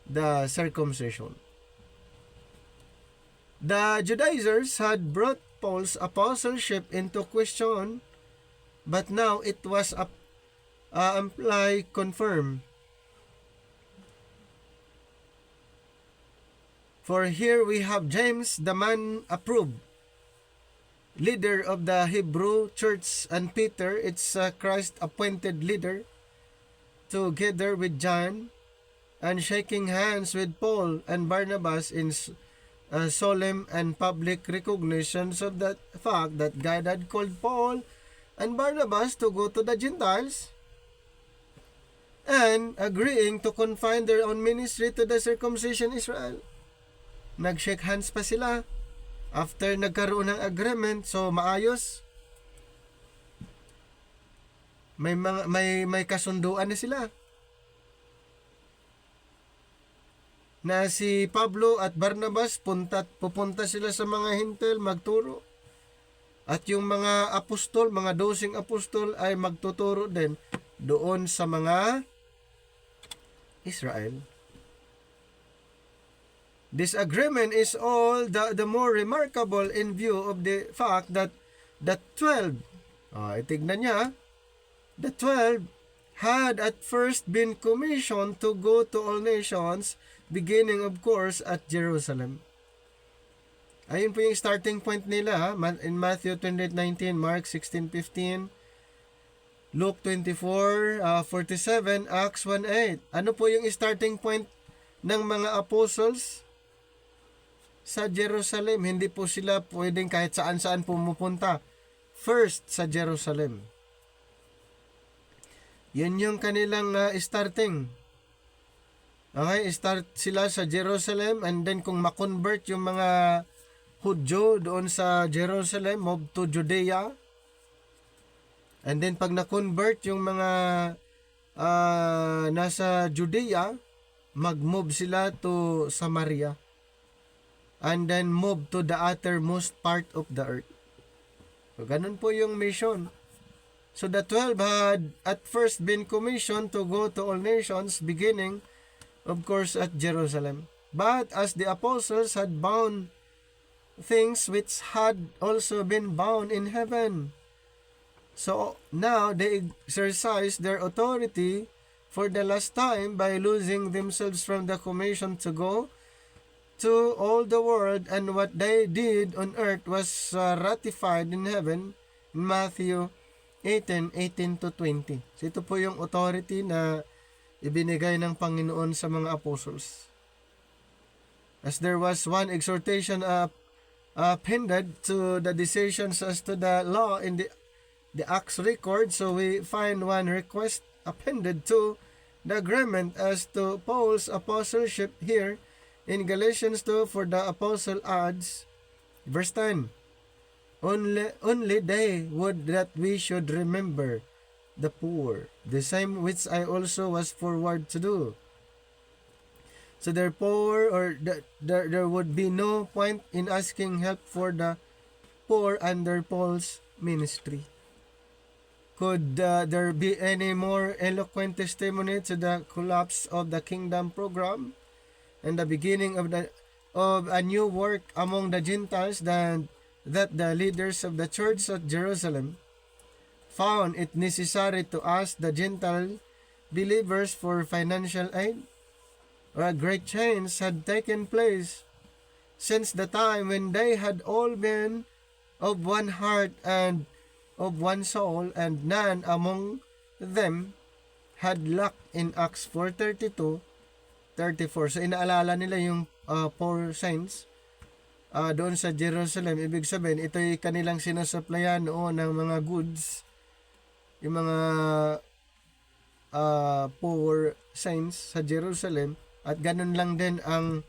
the circumcision. The Judaizers had brought Paul's apostleship into question, but now it was amply confirmed. For here we have James, the man approved, leader of the Hebrew church, and Peter, its Christ-appointed leader, together with John, and shaking hands with Paul and Barnabas in solemn and public recognitions of the fact that God had called Paul and Barnabas to go to the Gentiles, and agreeing to confine their own ministry to the circumcision Israel. Nag-shake hands pa sila after nagkaroon ng agreement, so maayos. May kasunduan na sila. Na si Pablo at Barnabas pupunta sila sa mga Hintil magturo. At yung mga apostol, mga 12 apostol ay magtuturo din doon sa mga Israel. This agreement is all the more remarkable in view of the fact that the 12, itignan niya, the 12 had at first been commissioned to go to all nations, beginning of course at Jerusalem. Ayun po yung starting point nila in Matthew 28:19, Mark 16:15, Luke 24:47, Acts 1:8. Ano po yung starting point ng mga apostles? Sa Jerusalem. Hindi po sila pwedeng kahit saan-saan pumupunta. First, sa Jerusalem. Yan yung kanilang starting. Okay, start sila sa Jerusalem, and then kung makonvert yung mga Hudyo doon sa Jerusalem, move to Judea. And then pag na-convert yung mga nasa Judea, mag-move sila to Samaria. And then move to the uttermost part of the earth. So, ganun po yung mission. So the 12 had at first been commissioned to go to all nations, beginning, of course, at Jerusalem. But as the apostles had bound things which had also been bound in heaven. So now they exercise their authority for the last time by losing themselves from the commission to go to all the world, and what they did on earth was ratified in heaven in Matthew 18:18 to 20. So ito po yung authority na ibinigay ng Panginoon sa mga apostles. As there was one exhortation appended to the decisions as to the law in the Acts record, so we find one request appended to the agreement as to Paul's apostleship here in Galatians 2, for the apostle adds, verse 10, Only they would that we should remember the poor, the same which I also was forward to do. So therefore, there would be no point in asking help for the poor under Paul's ministry. Could there be any more eloquent testimony to the collapse of the kingdom program and the beginning of a new work among the Gentiles than that the leaders of the church at Jerusalem found it necessary to ask the Gentile believers for financial aid? Or a great change had taken place since the time when they had all been of one heart and of one soul, and none among them had lacked in Acts 4:32-34. So inaalala nila yung poor saints doon sa Jerusalem. Ibig sabihin, ito'y kanilang sinasuplayan noon ng mga goods, yung mga poor saints sa Jerusalem. At ganun lang din ang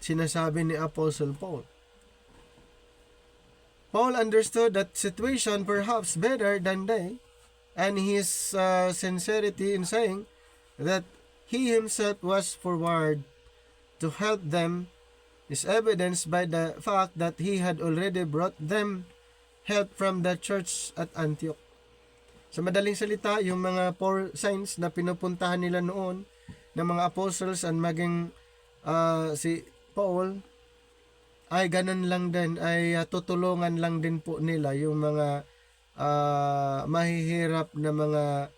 sinasabi ni Apostle Paul. Paul understood that situation perhaps better than they, and his sincerity in saying that he himself was forward to help them is evidenced by the fact that he had already brought them help from the church at Antioch. Sa madaling salita, yung mga poor saints na pinupuntahan nila noon ng mga apostles and maging si Paul, ay ganun lang din, ay tutulungan lang din po nila yung mga mahihirap na mga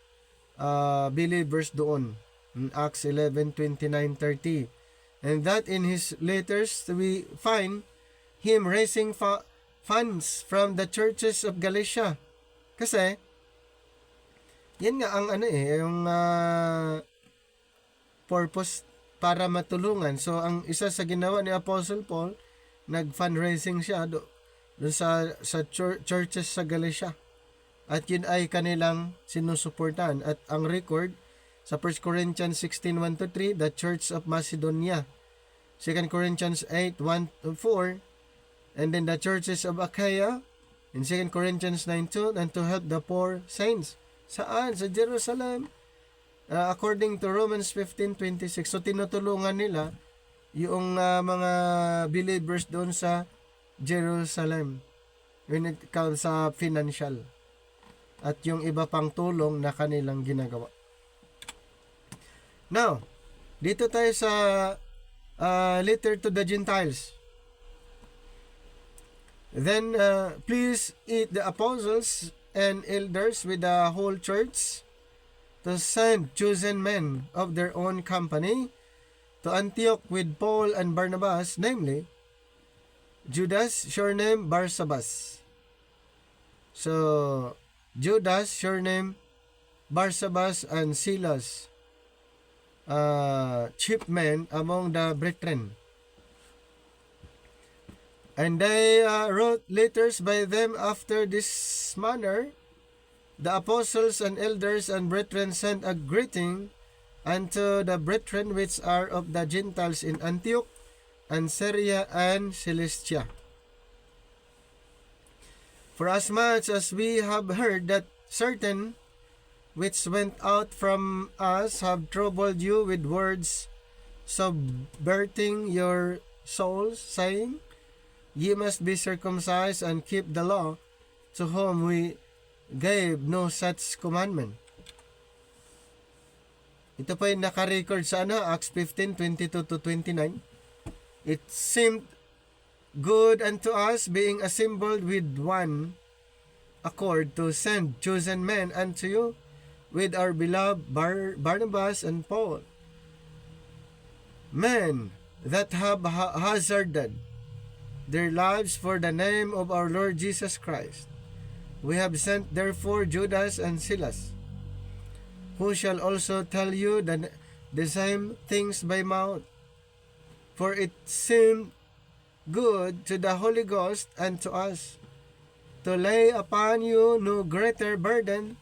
believers doon. In Acts 11:29-30. And that in his letters, we find him raising funds from the churches of Galatia. Kasi, yan nga ang yung purpose para matulungan. So, ang isa sa ginawa ni Apostle Paul, nag-fundraising siya doon sa churches sa Galatia. At yun ay kanilang sinusuportahan. At ang record sa 1 Corinthians 16:1-3, the Church of Macedonia. 2 Corinthians 8:1-4, and then the churches of Achaia in 2 Corinthians 9:2, and to help the poor saints. Saan? Sa Jerusalem. According to Romans 15:26. So tinutulungan nila yung mga believers doon sa Jerusalem when it comes sa financial at yung iba pang tulong na kanilang ginagawa. Now, dito tayo sa letter to the Gentiles. Then, please eat the apostles and elders with the whole church to send chosen men of their own company to Antioch with Paul and Barnabas, namely Judas, surname Barsabas. So, Judas, surname Barsabas, and Silas, chief men among the brethren. And they wrote letters by them after this manner. The apostles and elders and brethren sent a greeting unto the brethren which are of the Gentiles in Antioch and Syria and Cilicia. For as much as we have heard that certain which went out from us have troubled you with words, subverting your souls, saying, Ye must be circumcised and keep the law, to whom we gave no such commandment. Ito po yung naka-record sa Acts 15:22-29. It seemed good unto us, being assembled with one accord, to send chosen men unto you, with our beloved Barnabas and Paul, men that have hazarded their lives for the name of our Lord Jesus Christ. We have sent therefore Judas and Silas, who shall also tell you the same things by mouth. For it seemed good to the Holy Ghost and to us to lay upon you no greater burden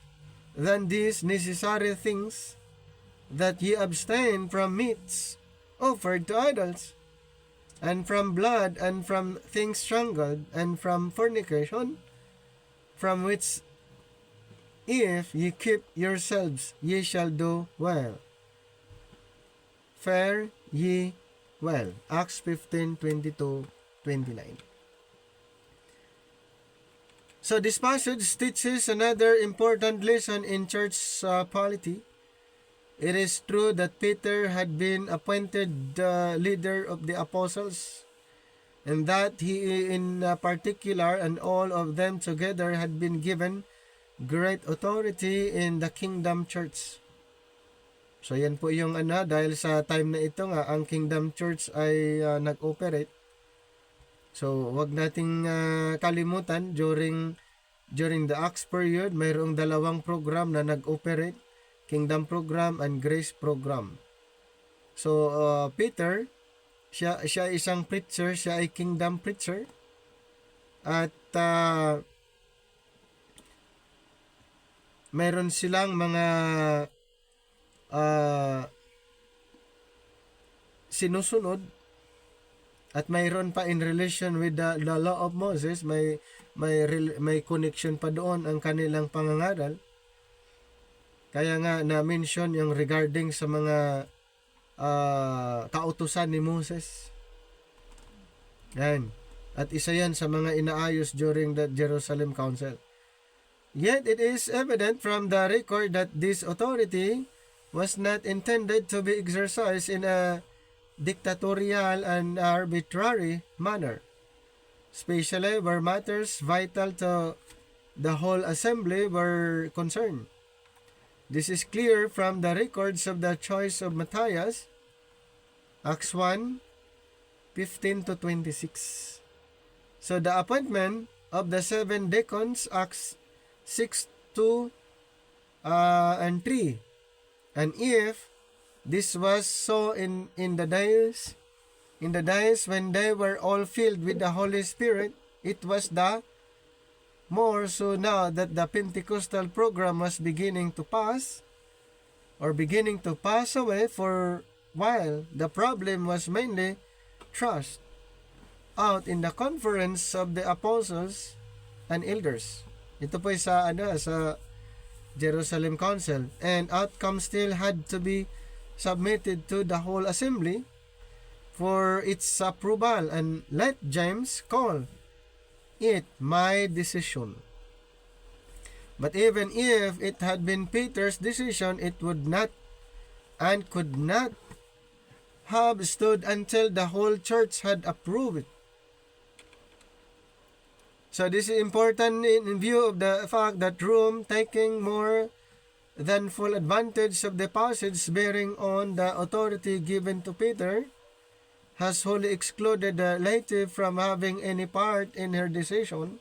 than these necessary things, that ye abstain from meats offered to idols, and from blood, and from things strangled, and from fornication, from which if ye keep yourselves, ye shall do well. Fare ye well. Acts 15:22-29. So this passage teaches another important lesson in church polity. It is true that Peter had been appointed the leader of the apostles, and that he in particular and all of them together had been given great authority in the kingdom church. So yan po yung dahil sa time na ito nga ang kingdom church ay nag-operate. So wag nating kalimutan, during the Acts period, mayroong dalawang program na nag-operate, kingdom program and grace program. So Peter, siya isang preacher, siya ay kingdom preacher, at mayroon silang mga sinusunod, at mayroon pa in relation with the law of Moses, may connection pa doon ang kanilang pangangaral. Kaya nga na-mention yung regarding sa mga kautusan ni Moses. Yan. At isa yan sa mga inaayos during the Jerusalem Council. Yet it is evident from the record that this authority was not intended to be exercised in a dictatorial and arbitrary manner, especially where matters vital to the whole assembly were concerned. This is clear from the records of the choice of Matthias, Acts 1:15-26. So the appointment of the 7 deacons, Acts 6:2 and 3. And if this was so in the days when they were all filled with the Holy Spirit, it was the more so now that the Pentecostal program was beginning to pass away. For while the problem was mainly thrust out in the conference of the apostles and elders. Ito po sa sa Jerusalem Council, and outcome still had to be submitted to the whole assembly for its approval, and let James call it my decision. But even if it had been Peter's decision, it would not and could not have stood until the whole church had approved it. So this is important in view of the fact that Rome, taking more than full advantage of the passage bearing on the authority given to Peter, has wholly excluded the laity from having any part in her decision,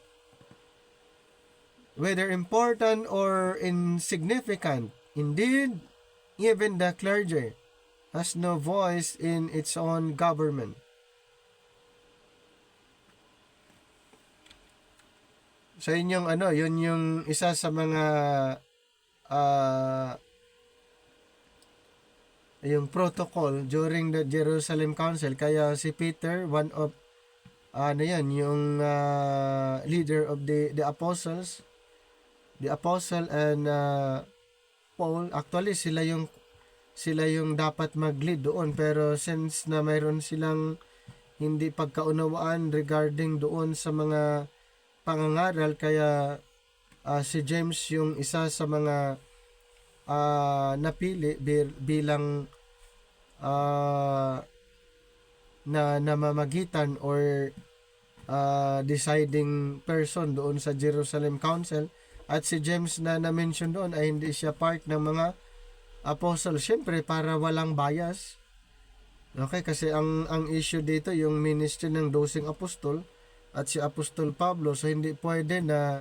whether important or insignificant. Indeed, even the clergy has no voice in its own government. So yun yung isa sa mga yung protocol during the Jerusalem Council. Kaya si Peter, one of yung leader of the apostles, the apostle and Paul, actually sila yung dapat mag-lead doon, pero since na mayroon silang hindi pagkaunawaan regarding doon sa mga pangangaral, kaya si James yung isa sa mga napili bilang na namamagitan or deciding person doon sa Jerusalem Council, at si James na na-mention doon ay hindi siya part ng mga apostle. Siyempre, para walang bias. Okay, kasi ang issue dito yung ministry ng 12 apostol at si Apostol Pablo, so hindi pwede na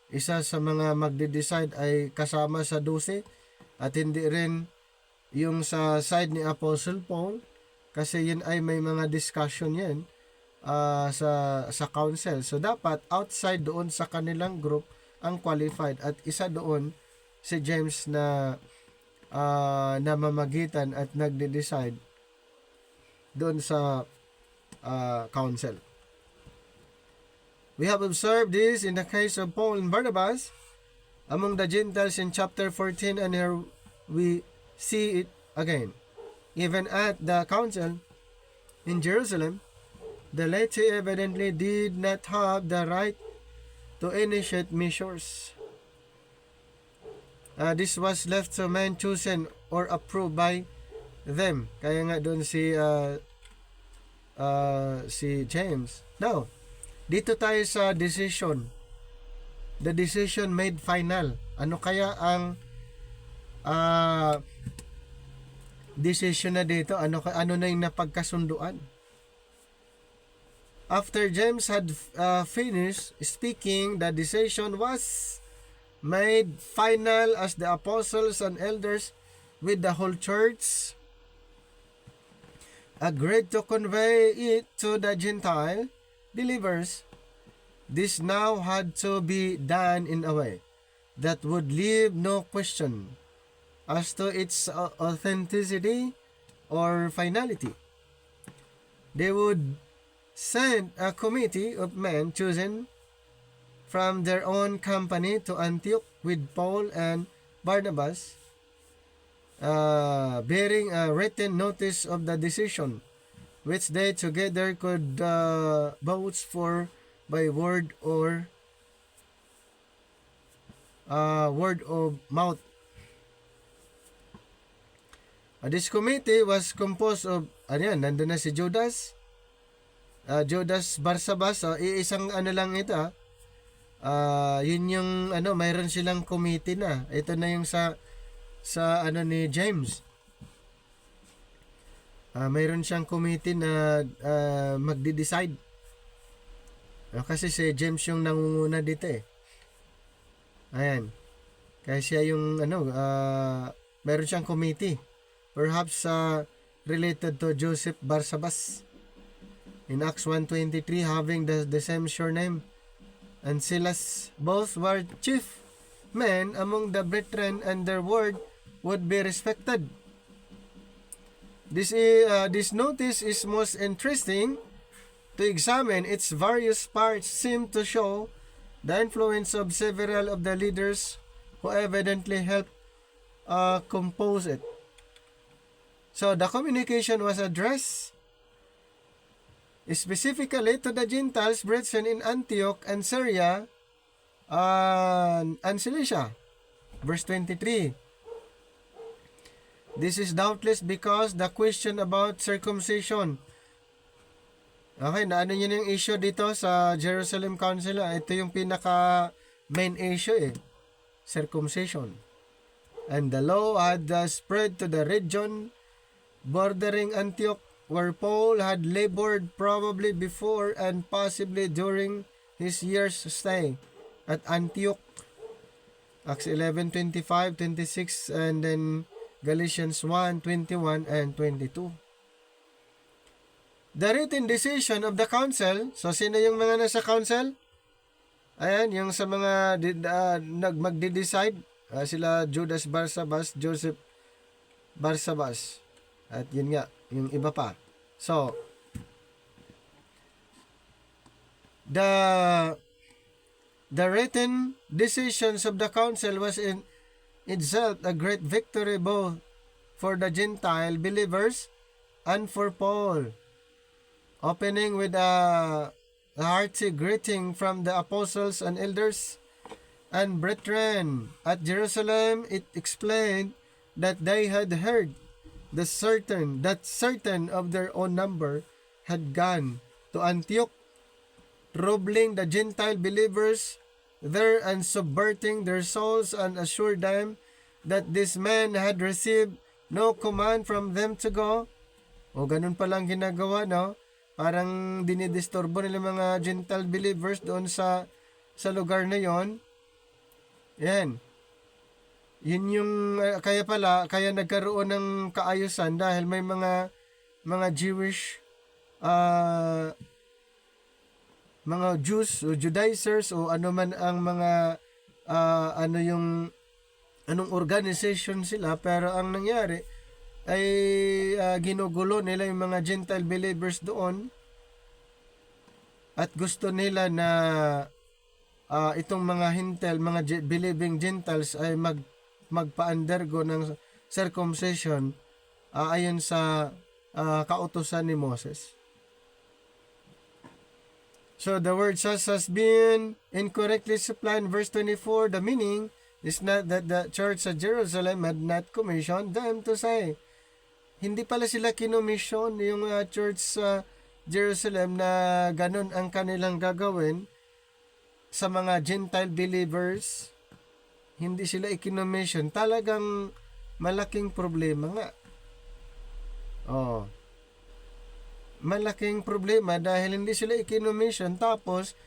isa sa mga magde-decide ay kasama sa 12 at hindi rin yung sa side ni Apostle Paul, kasi yun ay may mga discussion yan sa council. So dapat outside doon sa kanilang group ang qualified, at isa doon si James na namamagitan at nagde-decide doon sa council. We have observed this in the case of Paul and Barnabas among the Gentiles in chapter 14, and here we see it again. Even at the council in Jerusalem, the laity evidently did not have the right to initiate measures. This was left to men chosen or approved by them. Kaya nga doon si James. Now, dito tayo sa decision. The decision made final. Ano kaya ang decision na dito? Ano na yung napagkasunduan? After James had finished speaking, the decision was made final as the apostles and elders with the whole church agreed to convey it to the Gentile believers. This now had to be done in a way that would leave no question as to its authenticity or finality. They would send a committee of men chosen from their own company to Antioch with Paul and Barnabas, bearing a written notice of the decision, which they together could vouch for by word of mouth. This committee was composed of, nandun na si Judas, Judas Barsabas. Isang lang ito. Yun yung mayroon silang committee na. Ito na yung sa ni James. Mayroon siyang committee na magde-decide. Kasi si James yung nangunguna dito eh. Ayan. Kaya siya yung mayroon siyang committee. Perhaps related to Joseph Barsabas. In Acts 1:23, having the same surname, and Silas, both were chief men among the brethren, and their word would be respected. This notice is most interesting to examine. Its various parts seem to show the influence of several of the leaders who evidently helped compose it. So the communication was addressed specifically to the Gentiles brethren in Antioch and Syria and Cilicia. Verse 23. This is doubtless because the question about circumcision. Okay, yun yung issue dito sa Jerusalem Council. Ito yung pinaka main issue circumcision. And the law had spread to the region bordering Antioch, where Paul had labored probably before and possibly during his year's stay at Antioch. Acts 11:25, 26, and then Galatians 1:21 and 22. The written decision of the council. So, sino yung mga nasa council? Ayan, yung sa mga magde-decide. Sila Judas Barsabas, Joseph Barsabas. At yun nga, yung iba pa. So, the written decisions of the council was in itself a great victory both for the Gentile believers and for Paul. Opening with a hearty greeting from the apostles and elders and brethren at Jerusalem, it explained that they had heard that certain of their own number had gone to Antioch, troubling the Gentile believers there and subverting their souls, and assured them that this man had received no command from them to go. O ganun palang ginagawa, no? Parang dinidisturbo nila mga Gentile believers doon sa lugar na yon. Yan. Yun yung kaya nagkaroon ng kaayusan dahil may mga Jewish mga Jews o Judaizers o ano man ang mga anong organization sila, pero ang nangyari ay ginugulo nila yung mga Gentile believers doon at gusto nila na itong mga Hintel, mga believing Gentiles ay magpa-undergo ng circumcision ayon sa kautusan ni Moses. So the word "sus" has been incorrectly supplied in verse 24. The meaning is not that the church at Jerusalem had not commissioned them to say. Hindi pala sila kinomission yung church sa Jerusalem na ganun ang kanilang gagawin sa mga Gentile believers. Hindi sila ikinomission. Talagang malaking problema nga. Malaking problema dahil hindi sila ikinomission, tapos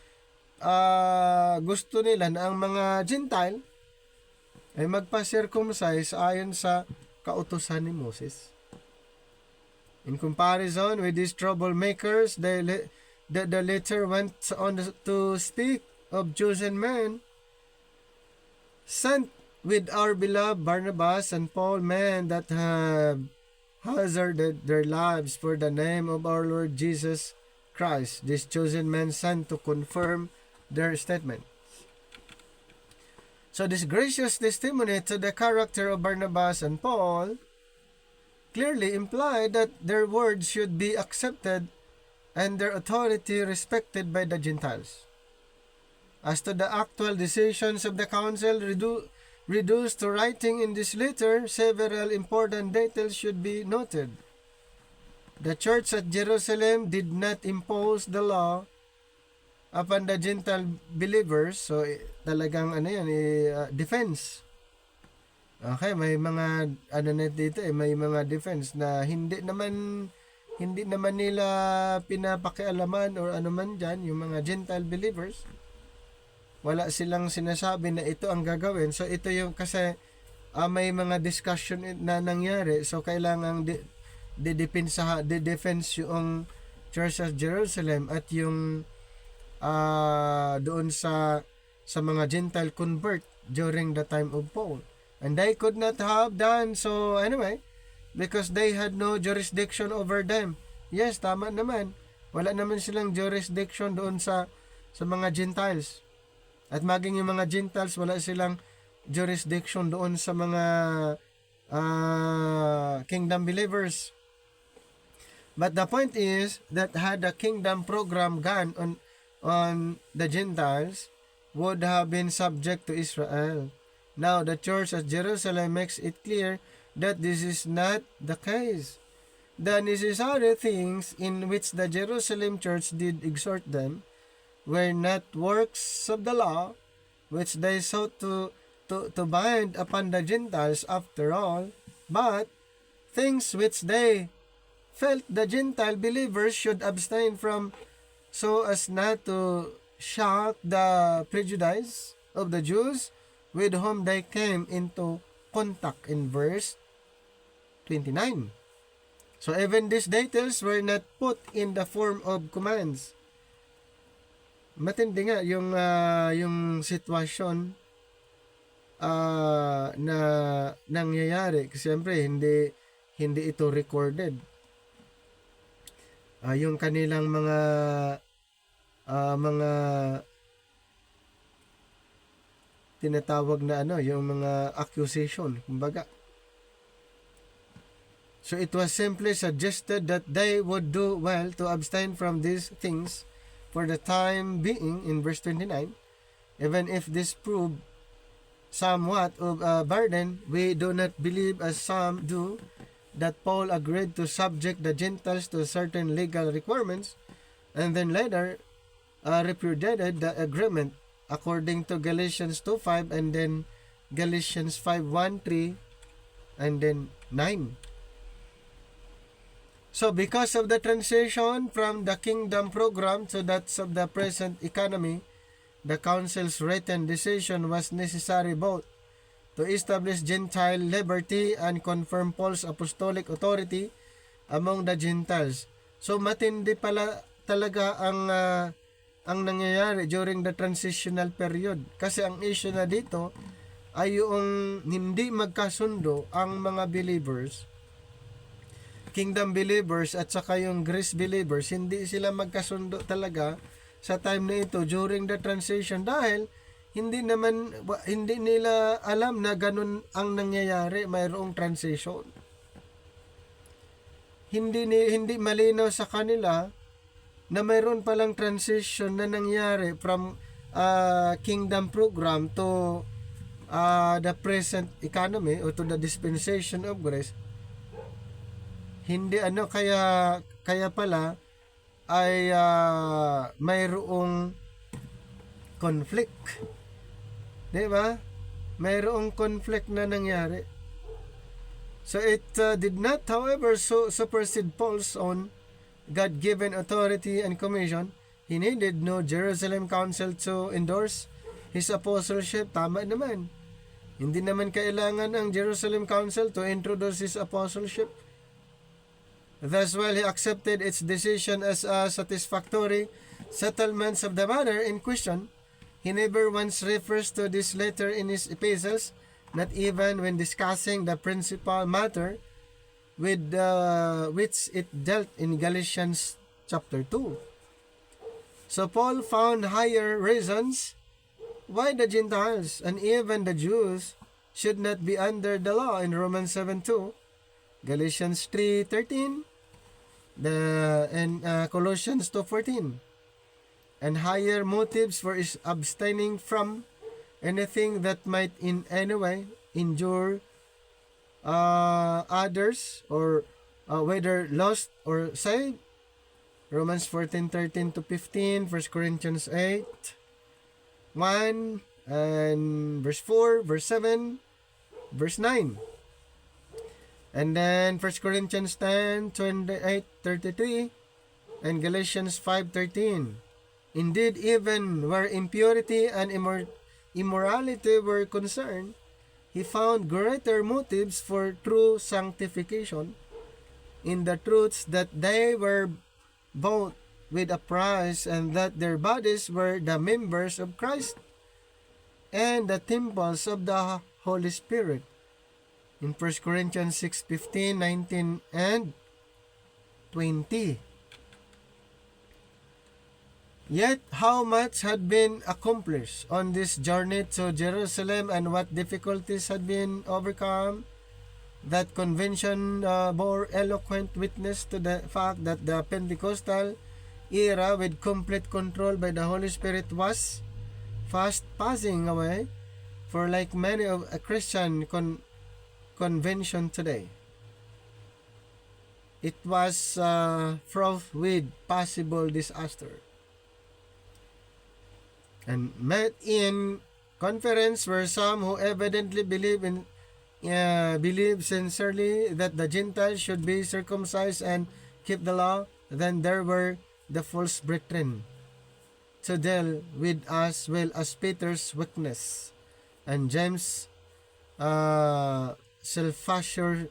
gusto nila na ang mga Gentile ay magpa-circumcise ayon sa kautusan ni Moses. In comparison with these troublemakers, the letter went on to speak of chosen men sent with our beloved Barnabas and Paul, men that have hazarded their lives for the name of our Lord Jesus Christ. These chosen men sent to confirm their statement. So this gracious testimony to the character of Barnabas and Paul clearly implied that their words should be accepted and their authority respected by the Gentiles. As to the actual decisions of the council reduced to writing in this letter, several important details should be noted. The church at Jerusalem did not impose the law upon the Gentile believers. So talagang defense. Okay, may mga dito may mga defense na hindi naman nila pinapakialaman or ano man dyan, yung mga Gentile believers. Wala silang sinasabi na ito ang gagawin. So ito yung kasi may mga discussion na nangyari. So kailangang defense yung Church of Jerusalem at yung doon sa mga Gentile convert during the time of Paul. And they could not have done so anyway because they had no jurisdiction over them. Yes, tama naman. Wala naman silang jurisdiction doon sa mga Gentiles. At maging yung mga Gentiles, wala silang jurisdiction doon sa mga kingdom believers. But the point is that had the kingdom program gone on the Gentiles, would have been subject to Israel. Now the church at Jerusalem makes it clear that this is not the case. The necessary things in which the Jerusalem church did exhort them were not works of the law, which they sought to bind upon the Gentiles after all, but things which they felt the Gentile believers should abstain from, so as not to shock the prejudice of the Jews with whom they came into contact in verse 29. So even these details were not put in the form of commands. Matindi nga yung sitwasyon na nangyayari. Kasi siyempre hindi ito recorded. Yung kanilang mga tinatawag na yung mga accusation, kumbaga. So it was simply suggested that they would do well to abstain from these things for the time being in verse 29. Even if this proved somewhat of a burden, we do not believe, as some do, that Paul agreed to subject the Gentiles to certain legal requirements, and then later repudiated the agreement according to Galatians 2:5 and then Galatians 5:1-3 and then 9. So because of the transition from the kingdom program to that of the present economy, the council's written decision was necessary both to establish Gentile liberty and confirm Paul's apostolic authority among the Gentiles. So matindi pala talaga ang nangyayari during the transitional period. Kasi ang issue na dito ay yung hindi magkasundo ang mga believers, kingdom believers at saka yung grace believers, hindi sila magkasundo talaga sa time na ito during the transition dahil hindi nila alam na ganun ang nangyayari, mayroong transition. Hindi malinaw sa kanila na mayroon palang transition na nangyari from kingdom program to the present economy or to the dispensation of grace. Hindi kaya pala ay mayroong conflict. Di ba? Mayroong conflict na nangyari. So it did not, however, supersede Paul's own God-given authority and commission. He needed no Jerusalem Council to endorse his apostleship. Tama naman. Hindi naman kailangan ang Jerusalem Council to introduce his apostleship. Thus, while he accepted its decision as a satisfactory settlements of the matter in question, he never once refers to this letter in his epistles, not even when discussing the principal matter with which it dealt in Galatians chapter 2. So Paul found higher reasons why the Gentiles and even the Jews should not be under the law in Romans 7:2, Galatians 3:13, and Colossians 2:14. And higher motives for abstaining from anything that might in any way injure others, or whether lost or saved. Romans 14:13-15, 1 Corinthians 8:1, and verse 4, verse 7, verse 9. And then 1 Corinthians 10:28-33, and Galatians 5:13. Indeed, even where impurity and immorality were concerned, he found greater motives for true sanctification in the truths that they were bought with a price, and that their bodies were the members of Christ and the temples of the Holy Spirit. In 1 Corinthians 6:15, 19, and 20. Yet how much had been accomplished on this journey to Jerusalem, and what difficulties had been overcome. That convention bore eloquent witness to the fact that the Pentecostal era with complete control by the Holy Spirit was fast passing away, for like many of a Christian convention today, it was fraught with possible disaster. And met in conference were some who evidently believe sincerely that the Gentiles should be circumcised and keep the law. Then there were the false brethren to deal with as well as Peter's weakness and James' self-assertion.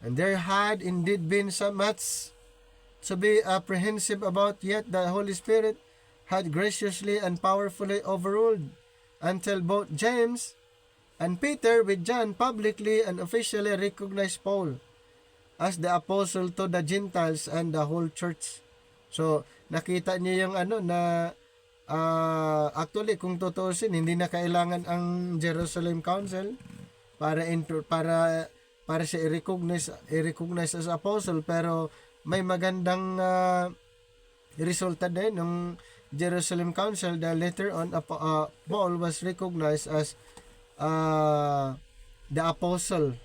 And there had indeed been so much to be apprehensive about, yet the Holy Spirit had graciously and powerfully overruled until both James and Peter with John publicly and officially recognized Paul as the apostle to the Gentiles and the whole church. So nakita niyo yung actually kung tutuusin, hindi na kailangan ang Jerusalem Council para siya i-recognize as apostle, pero may magandang resulta din ng Jerusalem Council dahil later on Paul was recognized as the apostles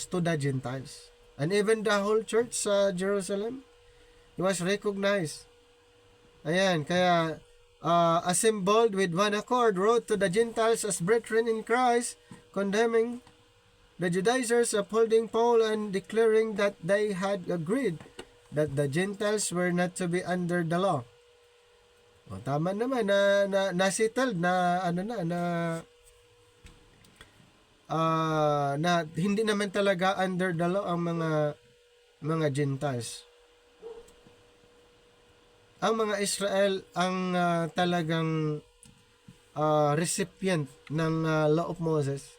to the Gentiles. And even the whole church sa Jerusalem, he was recognized. Ayan, kaya assembled with one accord, wrote to the Gentiles as brethren in Christ, condemning the Judaizers, upholding Paul, and declaring that they had agreed that the Gentiles were not to be under the law. O, tama naman na settled na na hindi naman talaga under the law ang mga Gentiles. Ang mga Israel ang talagang recipient ng law of Moses.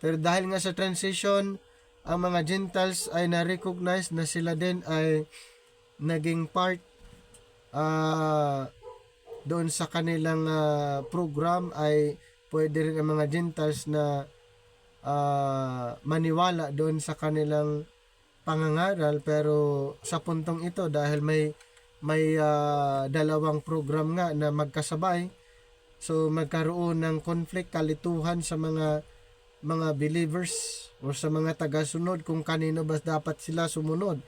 Pero dahil nga sa transition, ang mga Gentiles ay na-recognize na sila din ay naging part doon sa kanilang program, ay pwede rin ang mga Gentiles na maniwala doon sa kanilang pangangaral. Pero sa puntong ito, dahil may dalawang program nga na magkasabay, so magkaroon ng conflict, kalituhan sa mga believers o sa mga tagasunod kung kanino ba dapat sila sumunod,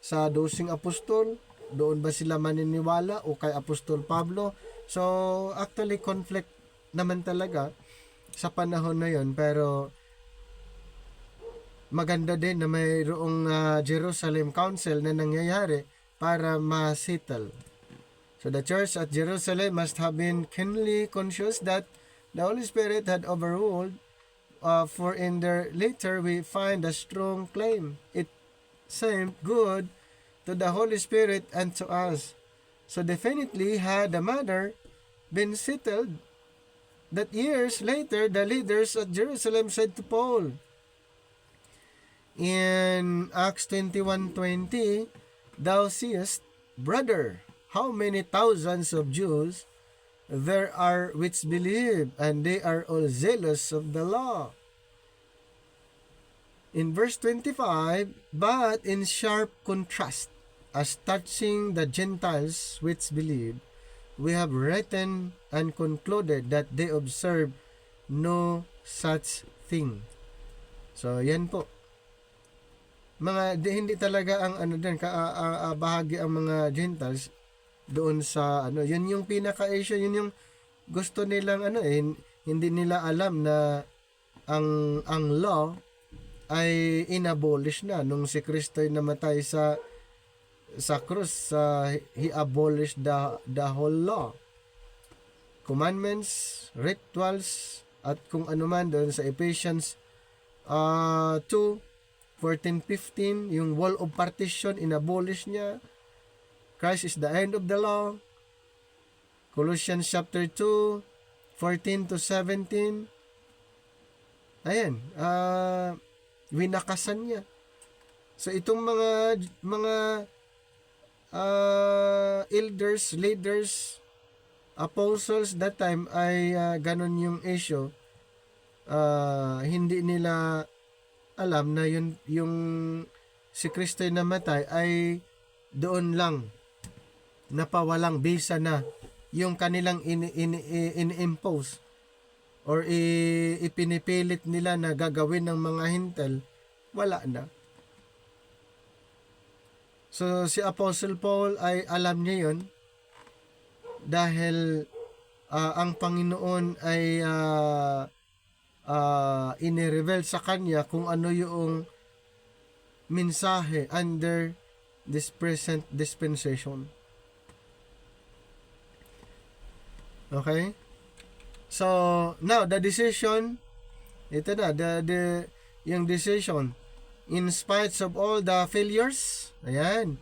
sa 12 apostol, doon ba sila maniniwala o kay Apostol Pablo. So actually conflict naman talaga sa panahon na yon, pero maganda din na mayroong Jerusalem Council na nangyayari para ma-settle. So the church at Jerusalem must have been keenly conscious that the Holy Spirit had overruled, for in their later we find a strong claim. It seemed good to the Holy Spirit and to us. So definitely had the matter been settled, that years later the leaders at Jerusalem said to Paul in Acts 21:20, "Thou seest, brother, how many thousands of Jews there are which believe, and they are all zealous of the law." In verse 25, "But in sharp contrast, as touching the Gentiles which believe, we have written and concluded that they observe no such thing." So yan po, hindi talaga ang bahagi ang mga Gentiles doon sa yun yung pinaka-issue, yun yung gusto nilang hindi nila alam na ang law ay inabolish na nung si Kristo ay namatay sa krus. He abolished the whole law, commandments, rituals, at kung ano man doon sa Ephesians 2:14-15, yung wall of partition, inabolish niya. Christ is the end of the law. Colossians chapter 2:14-17. Ayan, winakasan niya. So itong mga elders, leaders, apostles that time ay ganon yung issue. Hindi nila alam na yung si Kristo na namatay ay doon lang napawalang bisa na yung kanilang in-impose or ipinipilit nila na gagawin ng mga hintel, wala na. So si Apostle Paul ay alam niya yun, dahil ang Panginoon ay inireveal sa kanya kung ano yung mensahe under this present dispensation. Okay? So, now the decision, ito na, yung decision, in spite of all the failures, ayan,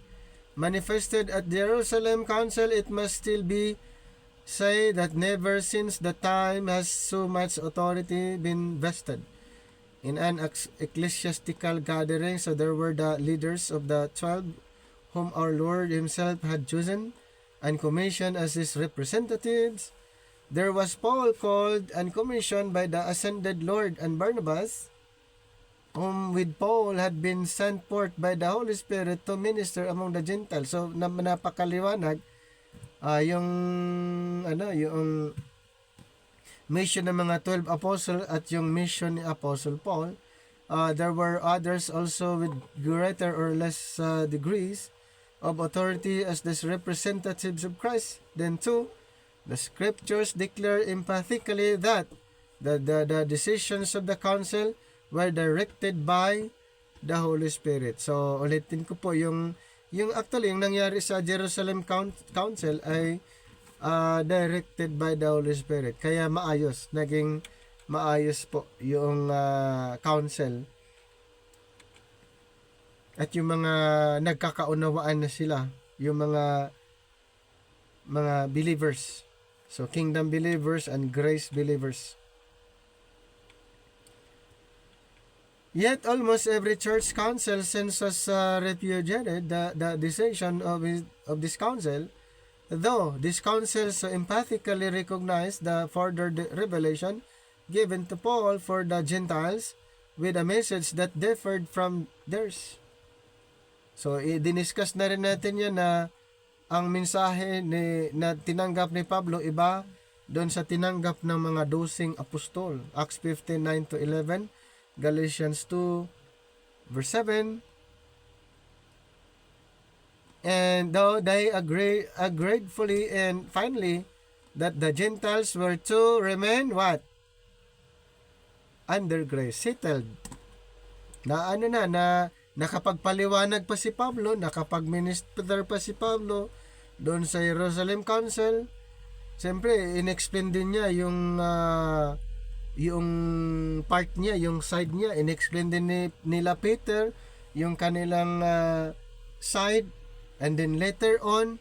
manifested at Jerusalem Council, it must still be say that never since the time has so much authority been vested in an ecclesiastical gathering. So there were the leaders of the 12 whom our Lord himself had chosen and commissioned as his representatives. There was Paul, called and commissioned by the ascended Lord, and Barnabas, whom with Paul had been sent forth by the Holy Spirit to minister among the Gentiles. So napakaliwanag yung mission ng mga 12 apostle at yung mission ni Apostle Paul. There were others also with greater or less degrees of authority as these representatives of Christ. Then two, the scriptures declare emphatically that the decisions of the council were directed by the Holy Spirit. So, ulitin ko po, yung actually, yung nangyari sa Jerusalem Council ay directed by the Holy Spirit. Kaya naging maayos po yung council. At yung mga nagkakaunawaan na sila, yung mga believers. So, kingdom believers and grace believers. Yet, almost every church council since has repudiated the decision of this council, though this council so emphatically recognized the further revelation given to Paul for the Gentiles with a message that differed from theirs. So, diniscuss na rin natin yan na ang mensahe na tinanggap ni Pablo iba doon sa tinanggap ng mga 12 apostol. Acts 15:9-11, Galatians 2 verse 7. And though they agreed fully and finally that the Gentiles were to remain what? Under grace, settled. Na nakapagpaliwanag pa si Pablo, nakapag-minister pa si Pablo doon sa Jerusalem Council. Siyempre, inexplain din niya yung part niya, yung side niya. Inexplain din nila Peter yung kanilang side. And then later on,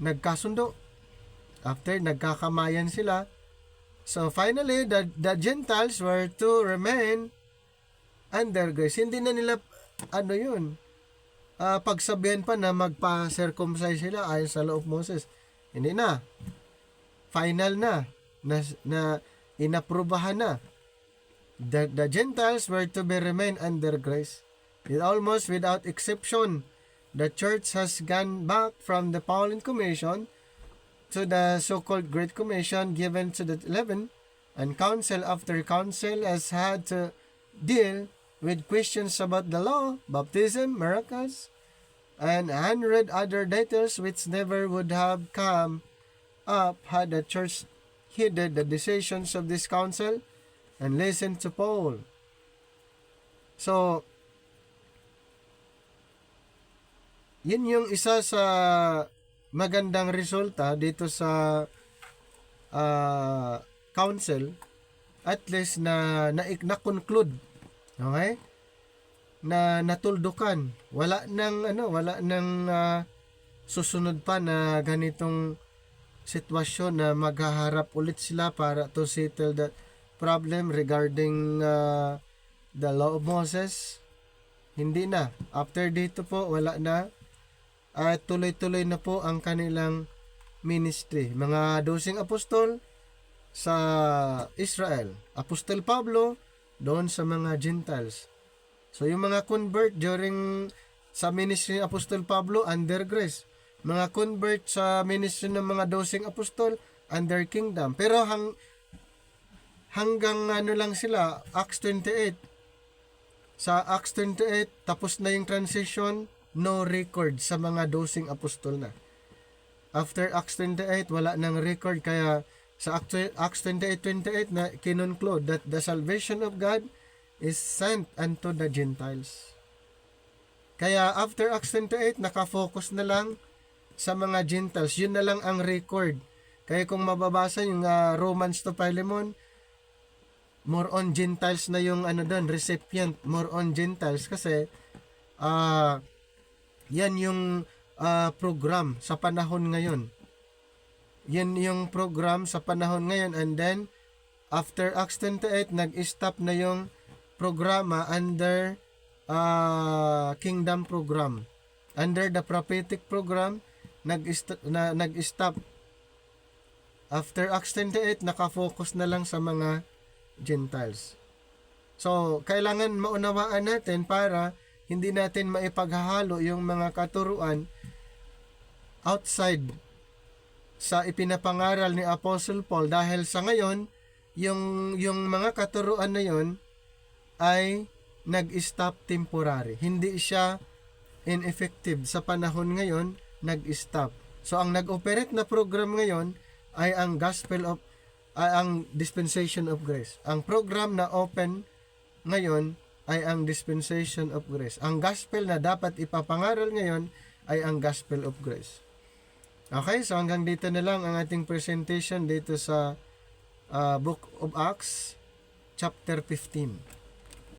nagkasundo. After, nagkakamayan sila. So finally, the Gentiles were to remain under grace. Hindi na nila, pagsabihan pa na magpa-circumcise sila ayon sa law of Moses. Hindi na. Final na inaprubahan na. The Gentiles were to be remain under grace. Almost without exception, the church has gone back from the Pauline Commission to the so-called Great Commission given to the 11, and council after council has had to deal with questions about the law, baptism, miracles, and 100 other details which never would have come up had the church heeded the decisions of this council and listened to Paul. So, yun yung isa sa magandang resulta dito sa council, at least na-conclude, okay? Na natuldukan. Wala nang susunod pa na ganitong sitwasyon na maghaharap ulit sila para to settle the problem regarding the law of Moses. Hindi na. After dito po, wala na. At tuloy-tuloy na po ang kanilang ministry. Mga 12 apostol sa Israel. Apostol Pablo doon sa mga Gentiles. So yung mga convert during sa ministry ng Apostol Pablo, under grace. Mga convert sa ministry ng mga 12 apostol, under kingdom. Pero hanggang lang sila, Acts 28. Sa Acts 28, tapos na yung transition, no record sa mga 12 apostol na. After Acts 28, wala nang record. Kaya sa Acts 28:28 na kinunclude that the salvation of God is sent unto the Gentiles. Kaya after Acts 28, nakafocus na lang sa mga Gentiles. Yun na lang ang record. Kaya kung mababasa yung Romans to Philemon, more on Gentiles na yung recipient, more on Gentiles kasi yan yung program sa panahon ngayon. Yan yung program sa panahon ngayon, and then after Acts 28 nag-stop na yung programa under kingdom program. Under the prophetic program nag-stop. After Acts 28 nakafocus na lang sa mga Gentiles. So, kailangan maunawaan natin para hindi natin maipaghahalo yung mga katuruan outside sa ipinapangaral ni Apostle Paul, dahil sa ngayon yung mga katuruan na yon ay nag-stop temporary. Hindi siya ineffective sa panahon ngayon, nag-stop. So ang nag-operate na program ngayon ay ang ang dispensation of grace. Ang program na open ngayon ay ang dispensation of grace. Ang gospel na dapat ipapangaral ngayon ay ang gospel of grace. Okay, so hanggang dito na lang ang ating presentation dito sa Book of Acts chapter 15.